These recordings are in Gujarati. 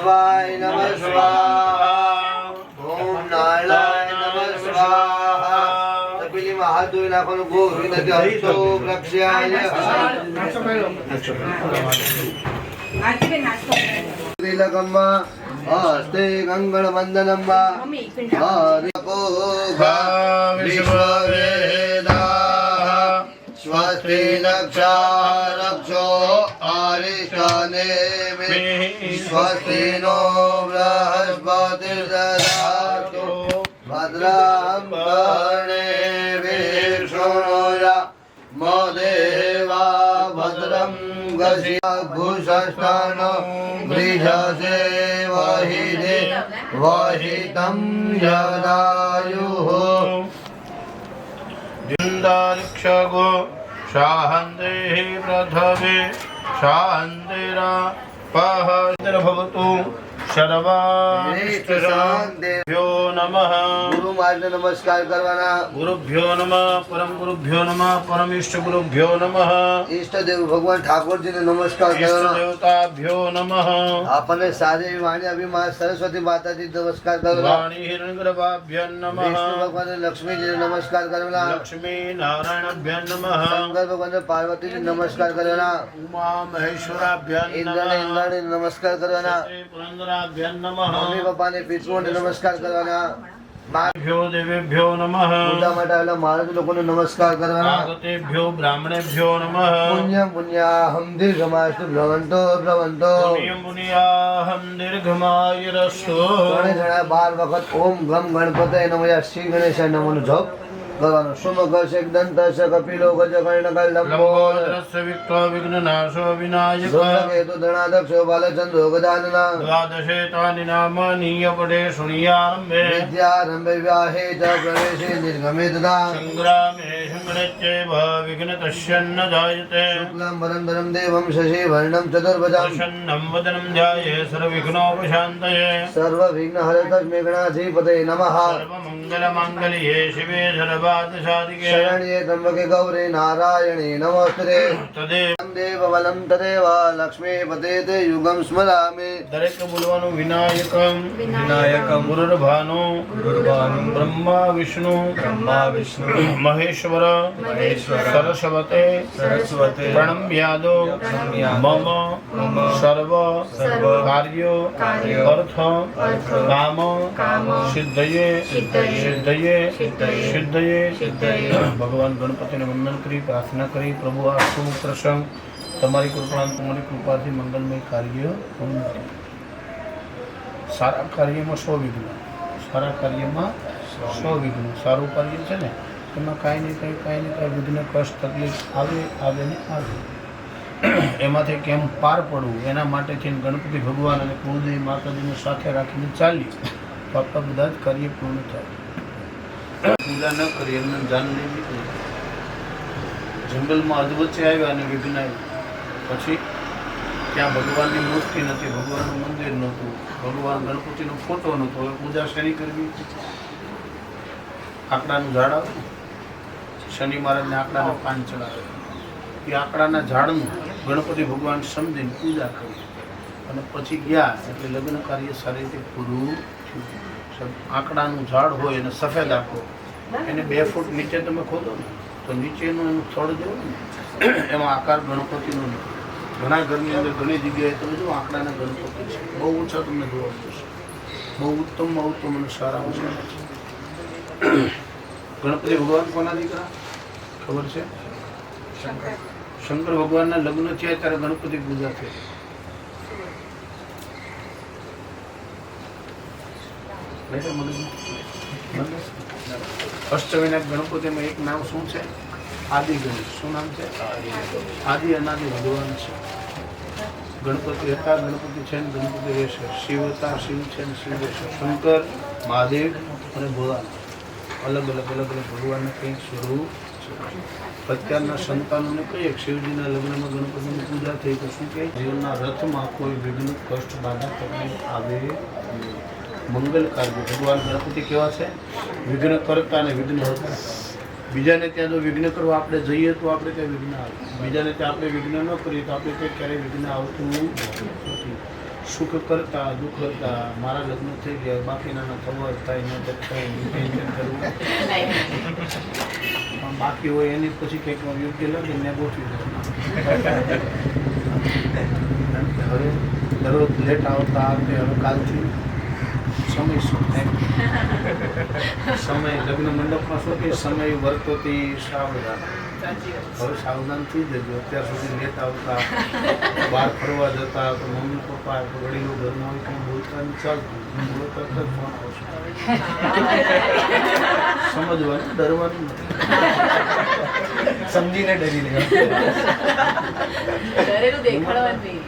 माधवाय नमः स्वाहा। ओम नारायण नमः स्वाहा। तपेली में हाथ धोई नाखो गोविंद हस्तो वृक्षाय तिलकम्मा हस्ते गंगण वंदनम्मा हरिको विश्ववेदाः स्वस्ति रक्षो आरिष्टनेमि स्वस्ति नो बृहस्पतिर्दधातु भद्रं कर्णेभिः शृणुयाम देवा भद्रं भूषष्ठानो गृहसे वहितं यदायुः जिन्दारिक्षगो शाहन्देः प्रथमे शान्तिरपहतिर्भवतु सर्वास्तिभ्यो नमः। गुरु महाराज नमस्कार करवाना। गुरुभ्यो नमः परम गुरुभ्यो नमः परम इष्ट गुरुभ्यो नमः। इष्ट देव भगवान ठाकुर जी ने नमस्कार करवाना। देवताभ्यो नमः। आपने सारे वाणी अभी मां सरस्वती माता जी नमस्कार करवाना। वाणी हिरण्यगर्भाभ्यो नमः। विष्णु भगवान लक्ष्मी जी ने नमस्कार करवाना। लक्ष्मी नारायणाभ्यो नमः। शंकर भगवान पार्वती जी नमस्कार करवाना। उमा महेश्वराभ्यो इंद्र ने नमस्कार करवाना। पुरंदराभ्यो नमः। मम्मी पापा ने पितरों ने नमस्कार करवाना। भ्यो देवेभ्यो नमः। पूजा માટે આવેલા મહારાજ લોકોને નમસ્કાર કરવાના। આગતેભ્યો બ્રાહ્મણેભ્યો નમઃ। પુણ્યમ પુણ્યાહમ દીર્ઘમાસ્તુ ભ્રવંતો ભ્રવંતો પુણ્યમ પુણ્યાહમ દીર્ઘમાયુરસ્તુ। ત્રણે જણા 12 વખત ઓમ ગમ ગણપતય નમઃ શ્રી ગણેશાય નમઃનો જપ કરવાનો। સુમકર્ષ દંતશ કપિલો ગજકર્ણક લંબોદરસ્ય વિઘ્નો વિઘ્નનાશો વિનાયક ધૂમ્રકેતુ ધનાદક્ષ બાલચંદ્રો ગજાનના દ્વાદશેતાનિ નામાનિ યપડે શૃણ્યારંભે વિદ્યારંભે વ્યાહે ચ પ્રવેશે નિર્ગમે તથા સંગ્રામે સંગણચ્ચૈવ વિઘ્નતસ્યન્ન જાયતે। શુક્લમ વરદરમ દેવમ શશી વર્ણમ ચતુર્ભુજમ પ્રસન્नं વદनं ધ્યાયે સર્વવિઘ્નોપશાन्तये। સર્વવિઘ્નહરતસ્મૈ ગણાધિપતये નમઃ। સર્વમંગલમાંગલ્યે શિવે સર્વાર્થસાધિકે શરણ્યે ત્રંબકે ગૌરી નારાયણે નમોસ્તુતે। તદેવ દેવ બલમ તદેવ લક્ષ્મીપતે તે યુગમ સ્મરામિ। દરેક બોલવાનું વિનાયકમ વિનાયકમ ગુરુર્ભાનો ગુરુર્ભાનો બ્રહ્મા વિષ્ણુ મહેશ્વર સરસ્વતે પ્રણમ્યાદો મમ સર્વ કાર્યો અર્થ કામ સિદ્ધયે ભગવાન ગણપતિને વંદન કરી પ્રાર્થના કરી પ્રભુ આ શુભ પ્રસંગ તમારી કૃપા તમારી કૃપાથી મંગલમય કાર્ય પૂર્ણ થાય। સારા કાર્યમાં 100 વિઘ્ન સારા કાર્યમાં 100 વિઘ્ન સારું કાર્ય છે ને એમાં કાંઈ ને કાંઈ વિઘ્ન કષ્ટ તકલીફ આવે ને આવે એમાંથી કેમ પાર પડવું એના માટેથી ગણપતિ ભગવાન અને કુળદેવી માતાજીને સાથે રાખીને ચાલીએ તો આપણા બધા જ કાર્ય પૂર્ણ થાય। પૂજા ન કરી એમને જાન લઈ નીકળી જંગલમાં અધવચ્ચે આવ્યા અને વિઘ્ન આવ્યું પછી ત્યાં ભગવાનની મૂર્તિ નથી ભગવાનનું મંદિર નહોતું ભગવાન ગણપતિનો ફોટો નહોતો હવે પૂજા શેની કરવી આંકડાનું ઝાડ આવે ને શનિ મહારાજને આંકડાના પાન ચડાવે એ આંકડાના ઝાડનું ગણપતિ ભગવાન સમજીને પૂજા કરી અને પછી ગયા એટલે લગ્ન કાર્ય સારી રીતે પૂરું થયું। આંકડાનું ઝાડ હોય અને સફેદ આંકડો એને 2 ફૂટ નીચે તમે ખોદો ને તો નીચેનું એનું થડ જેવું ને એમાં આકાર ગણપતિનો નથી। ઘણા ઘરની અંદર ઘણી જગ્યાએ તમે જો આંકડાના ગણપતિ છે બહુ ઓછા તમને જોવા મળશે બહુ ઉત્તમમાં ઉત્તમ અને સારા ઓછા છે। ગણપતિ ભગવાન કોના દીકરા ખબર છે? શંકર ભગવાનના લગ્ન થયા ત્યારે ગણપતિ પૂજા થઈ। અષ્ટવિનાયક ગણપતિમાં એક નામ શું છે? આદિ ગણેશ। શું નામ છે? આદિ અનાદિ ભગવાન છે। ગણપતિ હતા ગણપતિ છે ને ગણપતિ રહેશે। શિવ હતા શિવ છે ને શિવ રહેશે। શંકર મહાદેવ અને ભોળાનાથ અલગ અલગ ભગવાનના કંઈક સ્વરૂપ છે। અત્યારના સંતાનોને કહીએ શિવજીના લગ્નમાં ગણપતિની પૂજા થઈ તો શું કહે જીવનના રથમાં કોઈ વિઘ્ન કષ્ટ બાધા તકલીફ આવે મંગલ કાર્ય। ભગવાન ગણપતિ કેવા છે? વિઘ્ન કરતા અને વિઘ્ન હતા। બીજાને ત્યાં જો વિઘ્ન કરવા આપણે જઈએ તો આપણે ત્યાં વિઘ્ન આવે, બીજાને ત્યાં આપણે વિઘ્ન ન કરીએ તો આપણે ત્યાં ક્યારેય વિઘ્ન આવતું નથી। સુખ કરતા દુઃખ કરતા મારા લગ્ન થઈ ગયા બાકીના ખબર થાય ન થાય ટેન્શન કરવું પણ બાકી હોય એની પછી કંઈક યોગ્ય લાગે ને ગોઠવી દેવાનું. હવે દરરોજ લેટ આવતા કે હવે કાલથી સમય શું સમય લગ્ન મંડપમાં શું કે સમય વર્તોથી સાવધાન. હવે સાવધાન થઈ જજો. અત્યાર સુધી લેટ આવતા બહાર ફરવા જતા તો મમ્મી પપ્પા તો વડીલો ઘરમાં હોય કંઈ બોલતા નહીં ચાલતું બોલતા તરત ફોન આવશે. સમજવાનું ડરવાનું નથી. સમજીને ડરી લેવા. ડરેલું દેખાડવાનું નહીં.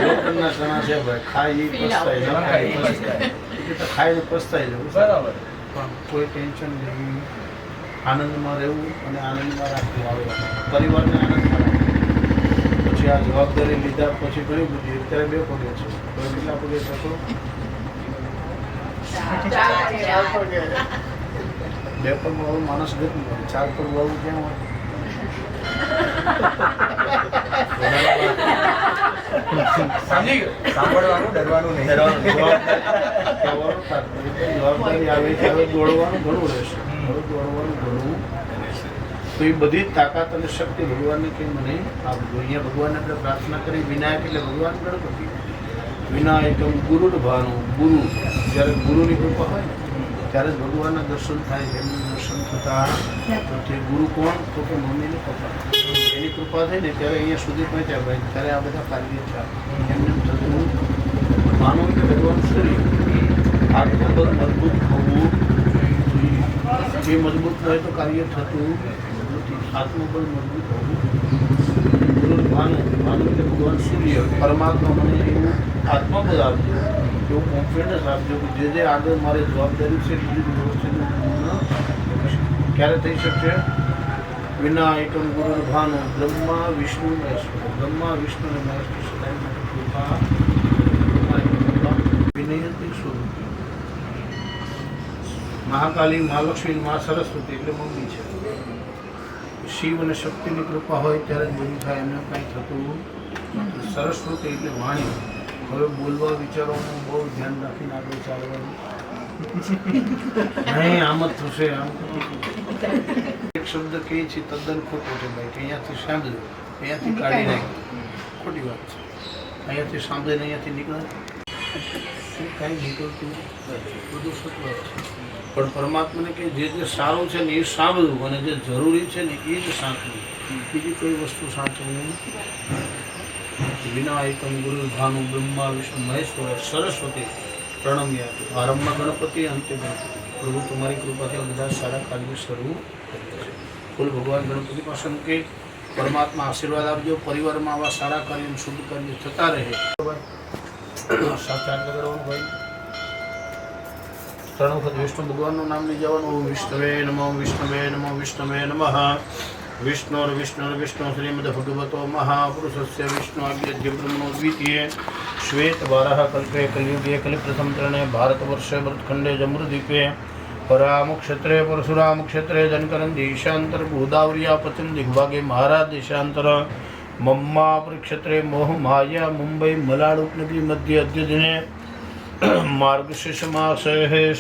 ડોક્ટરના ચણા છે ભાઈ ખાઈ પસ્તાય ન ખાઈ પસ્તાય એ તો ખાઈને પસ્તાઈ જવું બરાબર. પણ કોઈ ટેન્શન નહીં. આનંદમાં રહેવું અને આનંદમાં રાખવું આવે પરિવારને આનંદમાં રાખવું. પછી આ જવાબદારી લીધા પછી ઘણી બધી અત્યારે 2 પગે છે. હવે કેટલા પગે થતો? 2 પગ વાળું માણસ ગતું હોય. 4 પગ વાળું ક્યાં હોય? સમજી ગયો. સાંભળવાનું ડરવાનું નહીં. જવાબદારી આવે ત્યારે દોડવાનું ઘણું રહેશે. હવે દોડવાનું ઘણું રહેશે. તો એ બધી તાકાત અને શક્તિ ભગવાનને કે મને આપજો. અહીંયા ભગવાનને આપણે પ્રાર્થના કરી. વિનાયક એટલે ભગવાન ગણપતિ. વિનાયકમ ગુરુર્ભાનું. ગુરુ જ્યારે ગુરુની કૃપા હોય ને ત્યારે જ ભગવાનના દર્શન થાય. એમનું દર્શન થતા તે ગુરુ કોણ? તો કે મમ્મીને પપ્પા. એની કૃપા થઈ ને ત્યારે અહીંયા સુધી પહોંચ્યા ભાઈ ત્યારે આ બધા કાર્ય છે. એમને થતું માનવ કે ભગવાન સૂર્ય આત્મબળ મજબૂત હોવું જોઈએ. જે મજબૂત હોય તો કાર્ય થતું નથી. આત્મબળ મજબૂત હોવું. માનવ કે ભગવાન સૂર્ય પરમાત્મા મને એવું આત્મબળ આપજો, એવું કોન્ફિડન્સ આપજો કે જે આગળ મારી જવાબદારી છે બીજું વ્યવસ્થિત ક્યારે થઈ શકશે? વિનાયકમ ગુરુર્ભાનુ બ્રહ્મા વિષ્ણુ મહેશ્વર. બ્રહ્મા વિષ્ણુ અને મહેશ્વર સદાય માટે કૃપા વિનયતી સ્વરૂપી. મહાકાલી, મહાલક્ષ્મી, મા સરસ્વતી એટલે મમ્મી છે. શિવ અને શક્તિની કૃપા હોય ત્યારે જ બધું થાય. એમને કાંઈ થતું નથી. સરસ્વતી એટલે વાણી. હવે બોલવા વિચારવાનું બહુ ધ્યાન રાખીને આગળ ચાલવાનું. નહીં આમ જ થશે આમ. એક શબ્દ કહે છે તદ્દન ખોટો છે ભાઈ કે અહીંયાથી સાંભળ્યું અહીંયાથી કાઢી નાખ્યું. ખોટી વાત છે. અહીંયાથી સાંભળીને અહીંયાથી નીકળે કાંઈ નીકળતું બધું સત્વ છે. પણ પરમાત્માને કે જે સારું છે ને એ સાંભળવું અને જે જરૂરી છે ને એ જ સાંભળવું. બીજી કોઈ વસ્તુ સાંભળવું. વિનાયકમ ગુરુર્ભાનુ બ્રહ્મા વિષ્ણુ મહેશ્વર સરસ્વતી પ્રણમ્યા. આરંભમાં ગણપતિ અંતે ગણપતિ. પ્રભુ તમારી કૃપાથી આ બધા સારા કાર્ય શરૂ કર્યા છે. ફૂલ ભગવાન ગણપતિ પાસે મૂકી પરમાત્મા આશીર્વાદ આપજો. પરિવારમાં આવા સારા કાર્ય શુભ કાર્ય થતા રહે. સાક્ષાત કરવાનું ભાઈ 3 વખત વિષ્ણુ ભગવાનનું નામ લઈ જવાનું. વિષ્ણવે નમઃ વિષ્ણવે નમઃ વિષ્ણવે નમઃ. વિષ્ણુ શ્રીમદ ભગવતો મહાપુરુષસ્ય વિષ્ણુ આદ્ય બ્રહ્મણો દ્વિતીય શ્વેત વારાહ કલ્પે કલિયુગે કલિપ્રથમ ચરણે ભારતવર્ષે ભરતખંડે જમ્બુદ્વીપે પરામ ક્ષેત્રે પરશુરામ ક્ષેત્રે જનકરન દેશાંતર ગોદાવરિયા પશ્ચિમ દિગ્ભાગે મહારાજ દેશાંતર મમ્મા પરિક્ષેત્રે મોહ માયા મુંબઈ મલાડ ઉપનગરી મધ્ય અદ્યદિને માર્ગશીર્ષ માસે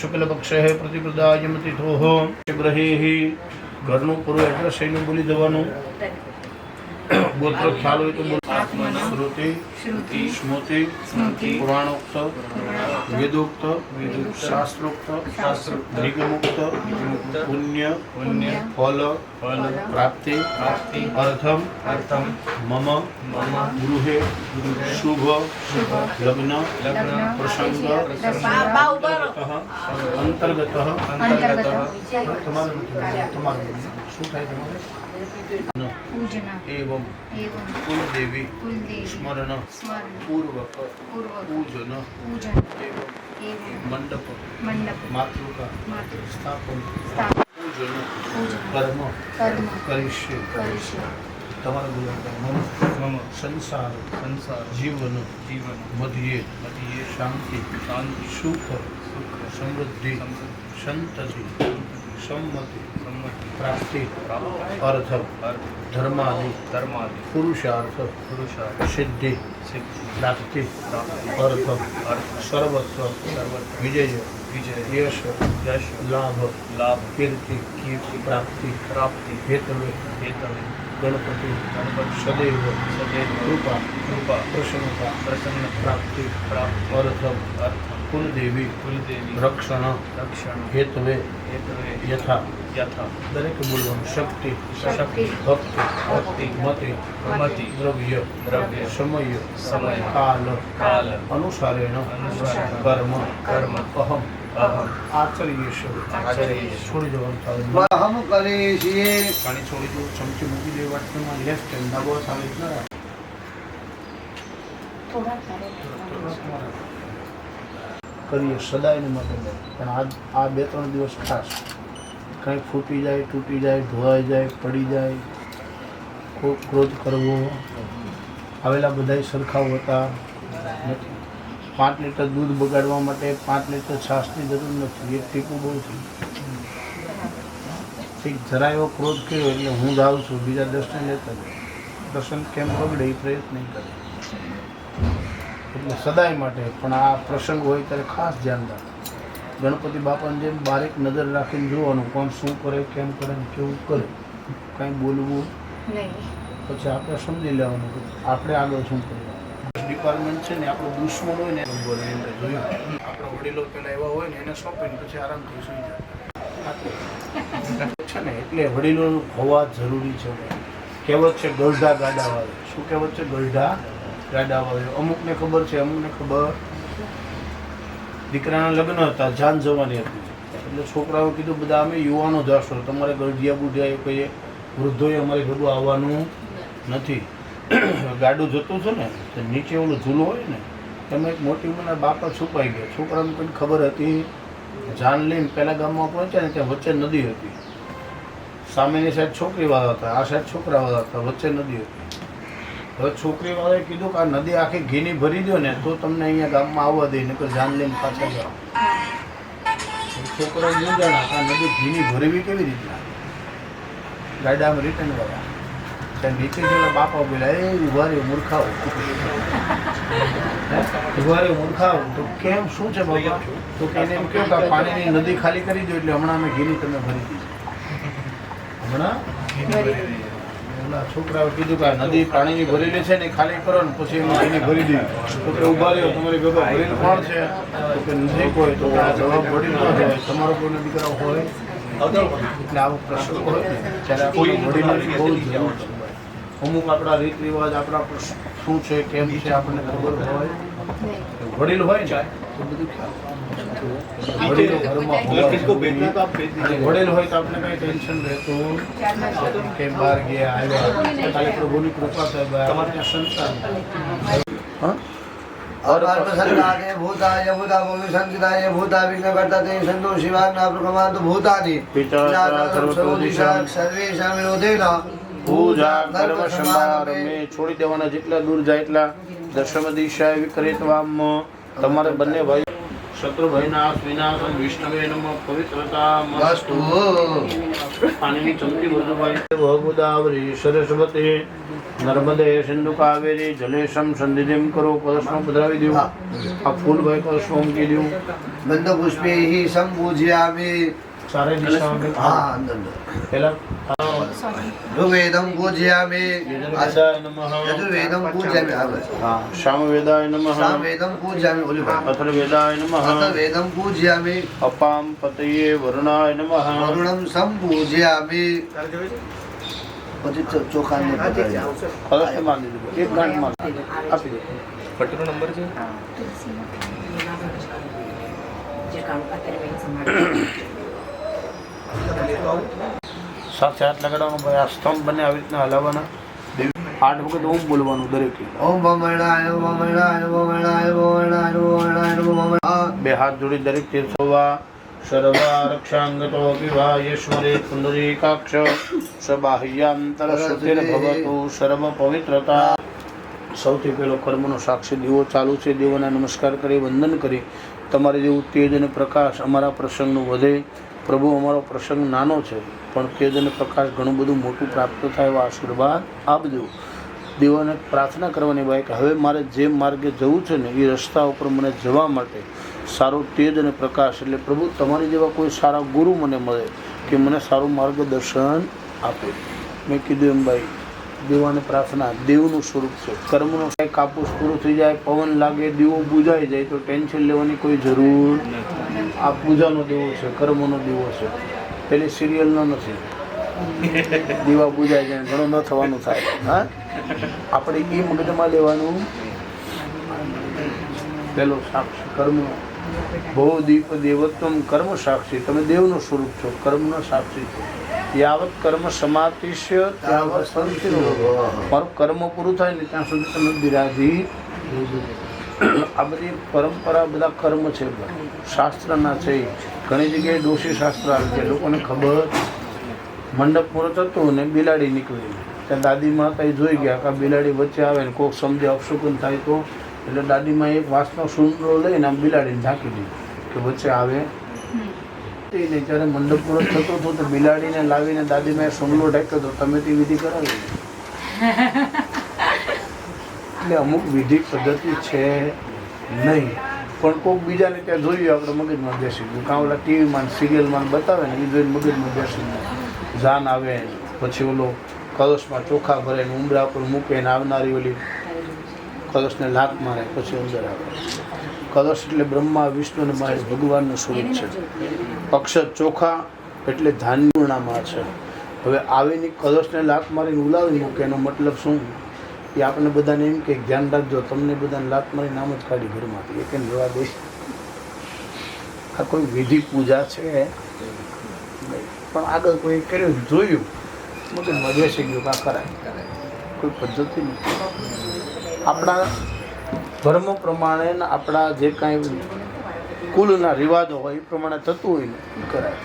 શુક્લ પક્ષે પ્રતિપદા યમતિથોઃ ગ્રહેઃ. ઘરનું પૂરું એડ્રેસ એનું બોલી દેવાનું. ગોત્ર ખ્યાલ હોય તો બોલ. શ્રુતિ સ્મૃતિ પુરાણોક્ત વેદોક્ત શાસ્ત્રોક્ત નિગમોક્ત પુણ્ય ફલ પ્રાપ્તિ અર્થમ મમ ગૃહે શુભ લગ્ન પ્રસંગ અંતર્ગત તમારું શું થાય તમારે? एवं कुलदेवी स्मरण पूर्वक पूजन एवं मंडप मातृका स्थापन पूजन कर्म करिष्ये. તમારા સંસાર જીવન મધ્યે શાંતિ સુખ સમૃદ્ધિ સંતતિ સંમતિ પ્રાપ્તિ અર્થ ધર્માદિ પુરુષાર્થ સિદ્ધિ પ્રાપ્તિ અર્થ સર્વત્વ વિજય યશ લાભ કીર્તિ પ્રાપ્તિ હેતવે ગણપતિ સદૈવ કૃપા પ્રસન્નતા પ્રાપ્તિ અર્થ કુલદેવી રક્ષણ હેતવે યથા દરેક બોલવાનું શક્તિ ભક્તિ મતિ દ્રવ્ય સમય કાલ અનુસારેણ કર્મ અહમ આચર્યેશ છોડી દેવાનું અહમ કરીએ છીએ. પાણી છોડી દો, ચમચી મૂકી દે વાટકીમાં, લેફ્ટ હેન્ડ ડાબો હાથ આવી જ ના કરીએ સદાયને માટે. પણ આ 2-3 દિવસ ખાસ કંઈ ફૂટી જાય, તૂટી જાય, ધોવાઈ જાય, પડી જાય, ક્રોધ કરવો, આવેલા બધાય સરખા હોતા નથી. 5 લીટર દૂધ બગાડવા માટે 5 લીટર છાશની જરૂર નથી, એક ટીપું બહુ થયું. ઠીક, જરા એવો ક્રોધ કર્યો એટલે હું જાઉં છું, બીજા 10ને લેતા જાય. દર્શન કેમ બગડે એ પ્રયત્ન નહીં કરે. એટલે સદાય માટે. પણ આ પ્રસંગ હોય ત્યારે ખાસ ધ્યાન રાખો. ગણપતિ બાપાની જેમ બારીક નજર રાખીને જોવાનું, કોણ શું કરે, કેમ કરે ને કેવું કરે. કાંઈ બોલવું પછી આપણે સમજી લેવાનું કે આપણે આગળ શું કરવાનું. ડિપાર્ટમેન્ટ છે ને આપણો દુશ્મન હોય ને બોલે એમ જોયું. આપણા વડીલો પહેલાં એવા હોય ને એને સોંપીને પછી આરામથી સુઈ જાય છે ને. એટલે વડીલો હોવા જરૂરી છે. કહેવત છે ગરઢા ગાડા વાળે. શું કહેવત છે? ગરઢા ગાડા વાળે. અમુકને ખબર છે, અમુકને ખબર. દીકરાના લગ્ન હતા, જાન જવાની હતી. એટલે છોકરાઓ કીધું બધા અમે યુવાનો જાશો, તમારે ગરઢિયા બુઢિયા કહીએ વૃદ્ધોએ અમારે ઘડું આવવાનું નથી. ગાડું જતું છે ને તો નીચે ઓલું ઝૂલું હોય ને એમાં એક મોટી ઉંમરના બાપા છુપાઈ ગયા. છોકરાને કોઈ ખબર હતી. જાન લઈને પહેલાં ગામમાં પહોંચ્યા ને ત્યાં વચ્ચે નદી હતી. સામેની સાઈડ છોકરીવાળા હતા, આ સાઈડ છોકરાવાળા હતા, વચ્ચે નદી હતી. હવે છોકરીવાળાએ કીધું કે આ નદી આખી ઘીની ભરી દો ને તો તમને અહીંયા ગામમાં આવવા દે, નકર જાન લઈને પાછા જાઓ. છોકરાઓ મૂંઝાણા કે આ નદી ઘીની ભરવી કેવી રીતના. ગાડામાં રિટર્ન ગયા. ત્યાં નીચે જેલા બાપા બોલ્યા, એ ઉભા રહ્યો મૂર્ખાઓ, ઉભા રહ્યો મૂર્ખાઓ. તો કેમ શું છે બાબા? તો કે એને એમ કહ્યું કે પાણીની નદી ખાલી કરી દો એટલે હમણાં અમે ઘીની તમે ભરી દીધી. હમણાં ઓલા છોકરાઓ કીધું કે આ નદી પાણીની ભરેલી છે ને ખાલી કરો ને પછી એમાં ઘીની ભરી દીધી. તો કે ઉભા રહ્યો, તમારી ભેગા ભરેલ કોણ છે? તો કે નહીં કોઈ. તો આ જવાબ વડીલ ન હોય, તમારો કોઈનો દીકરા હોય એટલે આવો પ્રશ્ન હોય ને ત્યારે આપણે વડીલોની બહુ જરૂર છે. અમુક આપણા રીત રિવાજ, આપણા શું છે, કેમ છે, આપણને ખબર હોય. વડીલ હોય ને તો બધું ખ્યાલ. વડીલો ઘરમાં વડીલ હોય તો આપણે કઈ ટેન્શન રહેતું કે બહાર ગયા આવ્યા, ખાલી પ્રભુની કૃપા થાય. તમારે સંતાન અર્પસંગાને ભૂતાય ભૂતા ભવિષ્યંતિદાય ભૂતા વિઘ્નકર્તા તે સંતો શિવાજ્ઞા પ્રકમાન્ત ભૂતાદિ પિતા સર્વદિશાં સર્વેષાં વિરોધેન પૂજા કર્મ સમારંભે છોડી દેવાના. જેટલા દૂર જાય એટલા. દશમ દિશાએ વિકરેતવામ. તમારે બંને ભાઈ શત્રુભાઈ નાશ વિનાશ વિષ્ણવે નમઃ પવિત્રતા મસ્તુ. પાણીની ચમચી બધું ભાઈ ગોદાવરી સરસ્વતી નર્મદે સિંધુ કાવેરી જલેશમ સંધિમ કરો. કળશમાં પધરાવી દેવું. આ ફૂલ ભાઈ કળશમાં મૂકી દેવું. ગંધ પુષ્પે સંપૂજ્યામિ. ચારે દિશામાં હા અંદર પહેલા ઋગ્વેદમ પૂજ્યામિ. યજુર્વેદાય નમઃ. યજુર્વેદમ પૂજ્યામિ. હા સામવેદાય નમઃ. સામવેદમ પૂજ્યામિ. ઓલી ભાઈ અથર્વેદાય નમઃ. અથર્વેદમ પૂજ્યામિ. અપામ પતયે વરુણાય નમઃ. વરુણમ સંપૂજ્યામિ. પછી ચોખાને કળશ બાંધી દીધું. એક ગાંઠમાં આપી દો. પટ્ટીનો નંબર છે. સાથે હાથ લગાડવાનો ભાઈ. આ સ્તંભ બને આવી રીતના હલાવવાના. 8 વખત ઓમ બોલવાનું દરેકે. ઓમ ભમરણાય ભમરણાય ભમરણાય ભમરણાય ભમરણાય ભમરણાય. 2 હાથ જોડી દરેક તીર્થોવા સર્વારક્ષાંગતો વિવા ઈશ્વરે પુંડરીકાક્ષ સબાહ્યાંતર શ્રુતિર ભવતુ સર્વ પવિત્રતા. સૌથી પહેલો કર્મનો સાક્ષી દીવો ચાલુ છે. દેવોના નમસ્કાર કરી વંદન કરી તમારે જેવું તેજ અને પ્રકાશ અમારા પ્રસંગનું વધે પ્રભુ અમારો પ્રસંગ નાનો છે પણ તેજ અને પ્રકાશ ઘણું બધું મોટું પ્રાપ્ત થાય એવા આશીર્વાદ આપજો. દેવોને પ્રાર્થના કરવાની ભાઈ કે હવે મારે જે માર્ગે જવું છે ને એ રસ્તા ઉપર મને જવા માટે સારો તેજ અને પ્રકાશ એટલે પ્રભુ તમારી જેવા કોઈ સારા ગુરુ મને મળે કે મને સારું માર્ગદર્શન આપે. મેં કીધું એમ ભાઈ દેવાને પ્રાર્થના દેવનું સ્વરૂપ છે. કર્મનો કાપૂસ પૂરો થઈ જાય, પવન લાગે, દીવો બુજાઈ જાય તો ટેન્શન લેવાની કોઈ જરૂર. આ પૂજાનો દેવો છે, કર્મનો દેવો છે, પેલી સિરિયલનો નથી. દીવા બુજાઈ જાય ઘણું ન થવાનું થાય. હા, આપણે એ મગજમાં લેવાનું. પેલો સાક્ષી કર્મનો બહુ દીપ દેવત્વમ કર્મ સાક્ષી. તમે દેવનું સ્વરૂપ છો, કર્મનો સાક્ષી છો. યાવત કર્મ સમાતિષ્ય ત્યાવત સંતિરો. મારું કર્મ પૂરું થાય ને ત્યાં સુધી તમે બિરાજી. આ બધી પરંપરા બધા કર્મ છે, શાસ્ત્રના છે. ઘણી જગ્યાએ દોષી શાસ્ત્ર આવે છે, લોકોને ખબર. મંડપ પૂરો થતો ને બિલાડી નીકળી, ત્યાં દાદીમાં કંઈ જોઈ ગયા કે બિલાડી વચ્ચે આવે ને કોઈક સમજે અપશુકન થાય તો એટલે દાદીમાં એક વાંસનો સુંદરો લઈને આમ બિલાડીને ઢાંકી દીધી કે વચ્ચે આવે નહીં. જ્યારે મંડપ પૂરો થતો હતો તો બિલાડીને લાવીને દાદીમાં સુંદરો ઢાંક્યો હતો. તમે તે વિધિ કરાવી. એટલે અમુક વિધિ પદ્ધતિ છે નહીં, પણ કોઈક બીજાને ત્યાં જોયું આપણે મગજમાં બેસી ગયું. કાં ઓલા ટીવીમાં સિરિયલમાં બતાવે ને એ જોઈને મગજમાં બેસી ગયું. જાન આવે પછી ઓલો કળશમાં ચોખા ભરે ને ઉંબરા પર મૂકે ને આવનારી ઓલી કળશને લાત મારે પછી અંદર આવે. કળશ એટલે બ્રહ્મા વિષ્ણુ અને મહેશ ભગવાનનું સ્વરૂપ છે. અક્ષર ચોખા એટલે ધાન્યમાં છે. હવે આવીની કળશને લાત મારીને ઉલાવી મૂકે એનો મતલબ શું? એ આપણે બધાને એમ કે ધ્યાન રાખજો, તમને બધાને લાત મારી નામ જ કાઢી ઘરમાંથી. એ કેમ જવા દે? આ કોઈ વિધિ પૂજા છે પણ આગળ કોઈ કર્યું જોયું મગજમાં બેસી ગયું કાં કરાય. કોઈ પદ્ધતિ નથી. આપણા ધર્મ પ્રમાણે આપણા જે કાંઈ કુલના રિવાજો હોય એ પ્રમાણે થતું હોય ને એ કરાય.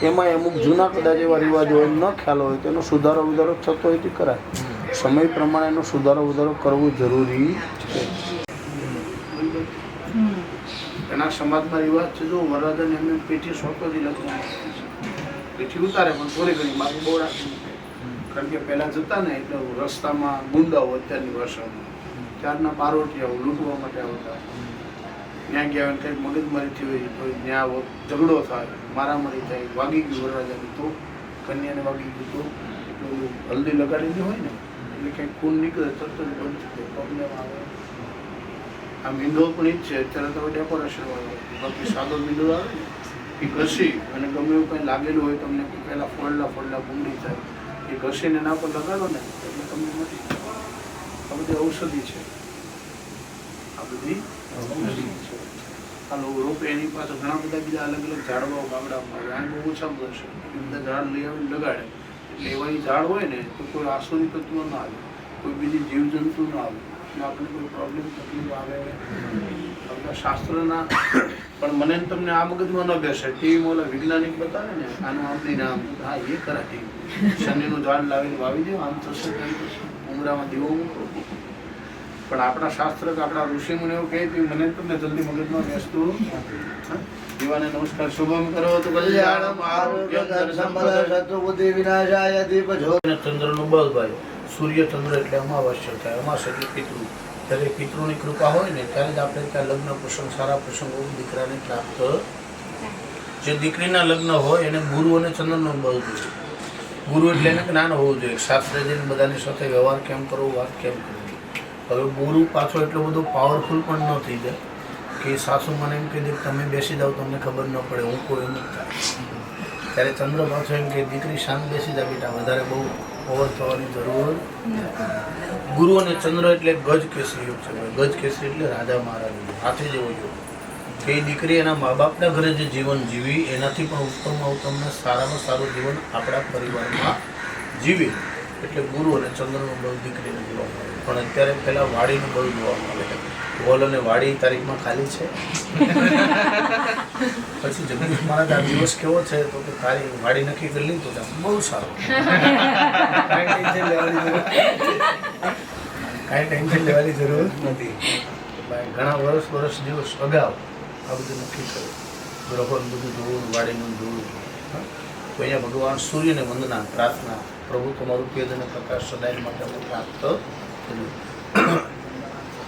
એમાં અમુક જૂના કદાચ એવા રિવાજો હોય ન ખ્યાલ હોય તો એનો સુધારો વધારો થતો હોય તે કરાય. સમય પ્રમાણે એનો સુધારો વધારો કરવો જરૂરી છે. એના સમાજમાં રિવાજ છે, જો વરરાજાને એમને પેટી સોંપી લખવા પેટી ઉતારે પણ થોડી ઘણી બાકી બહુ રાખી. કારણ કે પહેલાં જતા ને એટલે રસ્તામાં ગુંડાઓ અત્યારની ભાષામાં ત્યારના બારોટિયાઓ લૂંટવા માટે આવતા. ત્યાં ગયા હોય કંઈક મગજમારી થઈ હોય તો ત્યાં ઝઘડો થાય, મારામારી થાય. વાગી ગયું વરરાજાને તો કન્યાને વાગી ગયું તો એટલું હલ્દી લગાડેલી હોય ને એટલે કંઈક ખૂન નીકળે તરત જ બંધ થઈ જાય, પ્રોબ્લેમ આવે. આ મીંડો પણ એ જ છે. અત્યારે તો ડેકોરેશન વાળો, બાકી સાદો મીંડો આવે ને એ ઘસી અને ગમે એવું કંઈ લાગેલું હોય તમને પહેલાં ફોડલા બુંદી થાય એ ઘસીને એના પર લગાડો ને એટલે તમને મટી જાય. આ બધી ઔષધિ છે. આ બધી ઔષધિ છે. આ રોપે એની પાસે ઘણા બધા બીજા અલગ અલગ ઝાડવાઓ ગામડામાં આવે. આ બહુ ઓછા મળશે. બધા ઝાડ લઈ આવીને લગાડે એટલે એવા ઝાડ હોય ને તો કોઈ આસુરી તત્વ ના આવે, કોઈ બીજી જીવજંતુ ના આવે, આપણે કોઈ પ્રોબ્લેમ તકલીફ આવે. આપણા શાસ્ત્રના પણ મને તમને આ મગજમાં ન બેસે. ટીવીમાં ઓલા વૈજ્ઞાનિક બતાવે ને આનું આપણી નામ હા એ કરાય. શનિનું ઝાડ લાવીને વાવી દો, આમ થશે તેમ થશે, ઉમરામાં દીવો મૂકો. પણ આપણા શાસ્ત્ર કે આપણા ઋષિમુનિ એવું કહે મને તમને જલ્દી મગજમાં બેસતું. દીવાને નમસ્કાર શુભમ કરો તો ચંદ્રનું બળ ભાઈ. સૂર્ય ચંદ્ર એટલે અમાવસ્ય થાય, અમાસ એટલે પિતૃ. ત્યારે પિતૃની કૃપા હોય ને ત્યારે જ આપણે ત્યાં લગ્ન પ્રસંગ સારા પ્રસંગો દીકરાને પ્રાપ્ત. જે દીકરીના લગ્ન હોય એને ગુરુ અને ચંદ્રનું બળ જોઈએ. ગુરુ એટલે એને જ્ઞાન હોવું જોઈએ, શાસ્ત્ર જઈને બધાની સાથે વ્યવહાર કેમ કરવો, વાત કેમ કરવી. હવે ગુરુ પાછો એટલો બધો પાવરફુલ પણ ન થઈ જાય કે સાસુ મને એમ કહી દે તમે બેસી જાઓ તમને ખબર ન પડે, હું કોઈ એમ જ થાય. ત્યારે ચંદ્ર પાછો એમ કે દીકરી શાંત બેસી જાય બેટા, વધારે બહુ ઓવર થવાની જરૂર. ગુરુ અને ચંદ્ર એટલે ગજ કેસરી યુગ છે. ગજ કેસરી એટલે રાજા મહારાજ હાથે જેવો યુગ કે દીકરી એના મા બાપના ઘરે જે જીવન જીવી એનાથી પણ ઉત્તમમાં ઉત્તમ ને સારામાં સારું જીવન આપણા પરિવારમાં જીવે. એટલે ગુરુ અને ચંદ્રનું બળ દીકરીને જોવા મળે. પણ અત્યારે પહેલાં વાડીનું બળ જોવા મળે. હોલ અને વાડી તારીખમાં ખાલી છે. પછી જગદીશ મહારાજ આ દિવસ કેવો છે તો કે તારી વાડી નક્કી કરી લીધું તો બહુ સારું, કાંઈ ટેન્શન લેવાની જરૂર નથી. ઘણા વર્ષ દિવસ અગાઉ આ બધું નક્કી કર્યું. ગ્રહોનું બધું જોવું, વાડીનું જોવું. તો અહીંયા ભગવાન સૂર્યને વંદના પ્રાર્થના પ્રભુ તમારું તેજ અને પ્રકાશ સદાય માટે અમે પ્રાપ્ત કર્યું.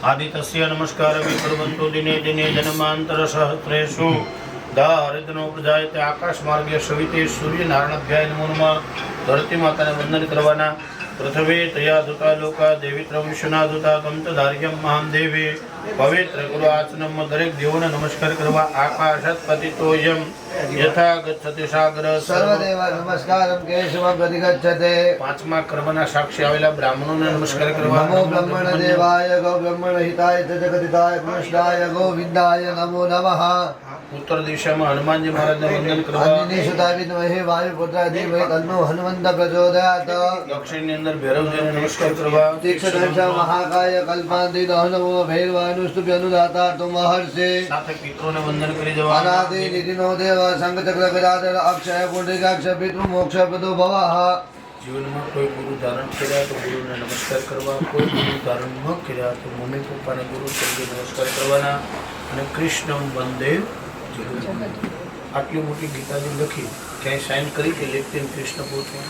આદિત્ય નમસ્કાર વિકર્મંતો દિને દિને જન્માંતર સહસ્રેષુ દારિદ્રનો પ્રજાયતે આકાશ માર્ગે સવિતે સૂર્યનારાયણ અધ્યાય નમો નમઃ. ધરતી માતાને વંદન કરવાના. પૃથ્વી તયા ધુતા લોકા દેવિત્ર વિશ્વના ધુતા તંત ધાર્યમ મહાન દેવી પવિત્ર ગુરુ આચનમ. દરેક દેવોને નમસ્કાર કરવા. આકાશત પતિતોયમ યથા ગચ્છતિ સાગર સર્વદેવ નમસ્કારમ કેશવમ પ્રતિગચ્છતે. પાંચમા કર્મના સાક્ષી આવેલા બ્રાહ્મણોને નમસ્કાર કરવા. નમો બ્રહ્મણ દેવાય ગો બ્રહ્મણ હિતાય ચ જગતિતાય કૃષ્ણાય ગોવિંદાય નમો નમઃ. ઉત્તર દિશામાં હનુમાનજી મહારાજને વંદન કરવા. અંજની સુતા વિદ્મહે વાયુપુત્રાય ધીમહિ તન્નો હનુમંત પ્રચોદયાત. દક્ષિણની અંદર ભૈરવજીને નમસ્કાર કરવા. તીક્ષ્ણ મહાકાય કલ્પાંતિ દહનવો ભૈરવાનુસ્તુભ્ય અનુદાતાર્થો મહર્ષે. સાથે પિતૃને વંદન કરી જવા. અનાદિ નિધિનો દેવ શંખચક્ર ગદાધર અક્ષય પુંડરીકાક્ષ પિતૃ મોક્ષ પ્રદો ભવઃ. જીવનમાં કોઈ ગુરુ ધારણ કર્યા તો ગુરુને નમસ્કાર કરવા. કોઈ ગુરુ ધારણ ન કર્યા તો મમ્મી પપ્પાને ગુરુ તરીકે નમસ્કાર કરવાના. અને કૃષ્ણ વંદે આટલી મોટી ગીતાજી લખી ક્યાંય સાઇન કરી કે લેખતી કૃષ્ણ પૂછો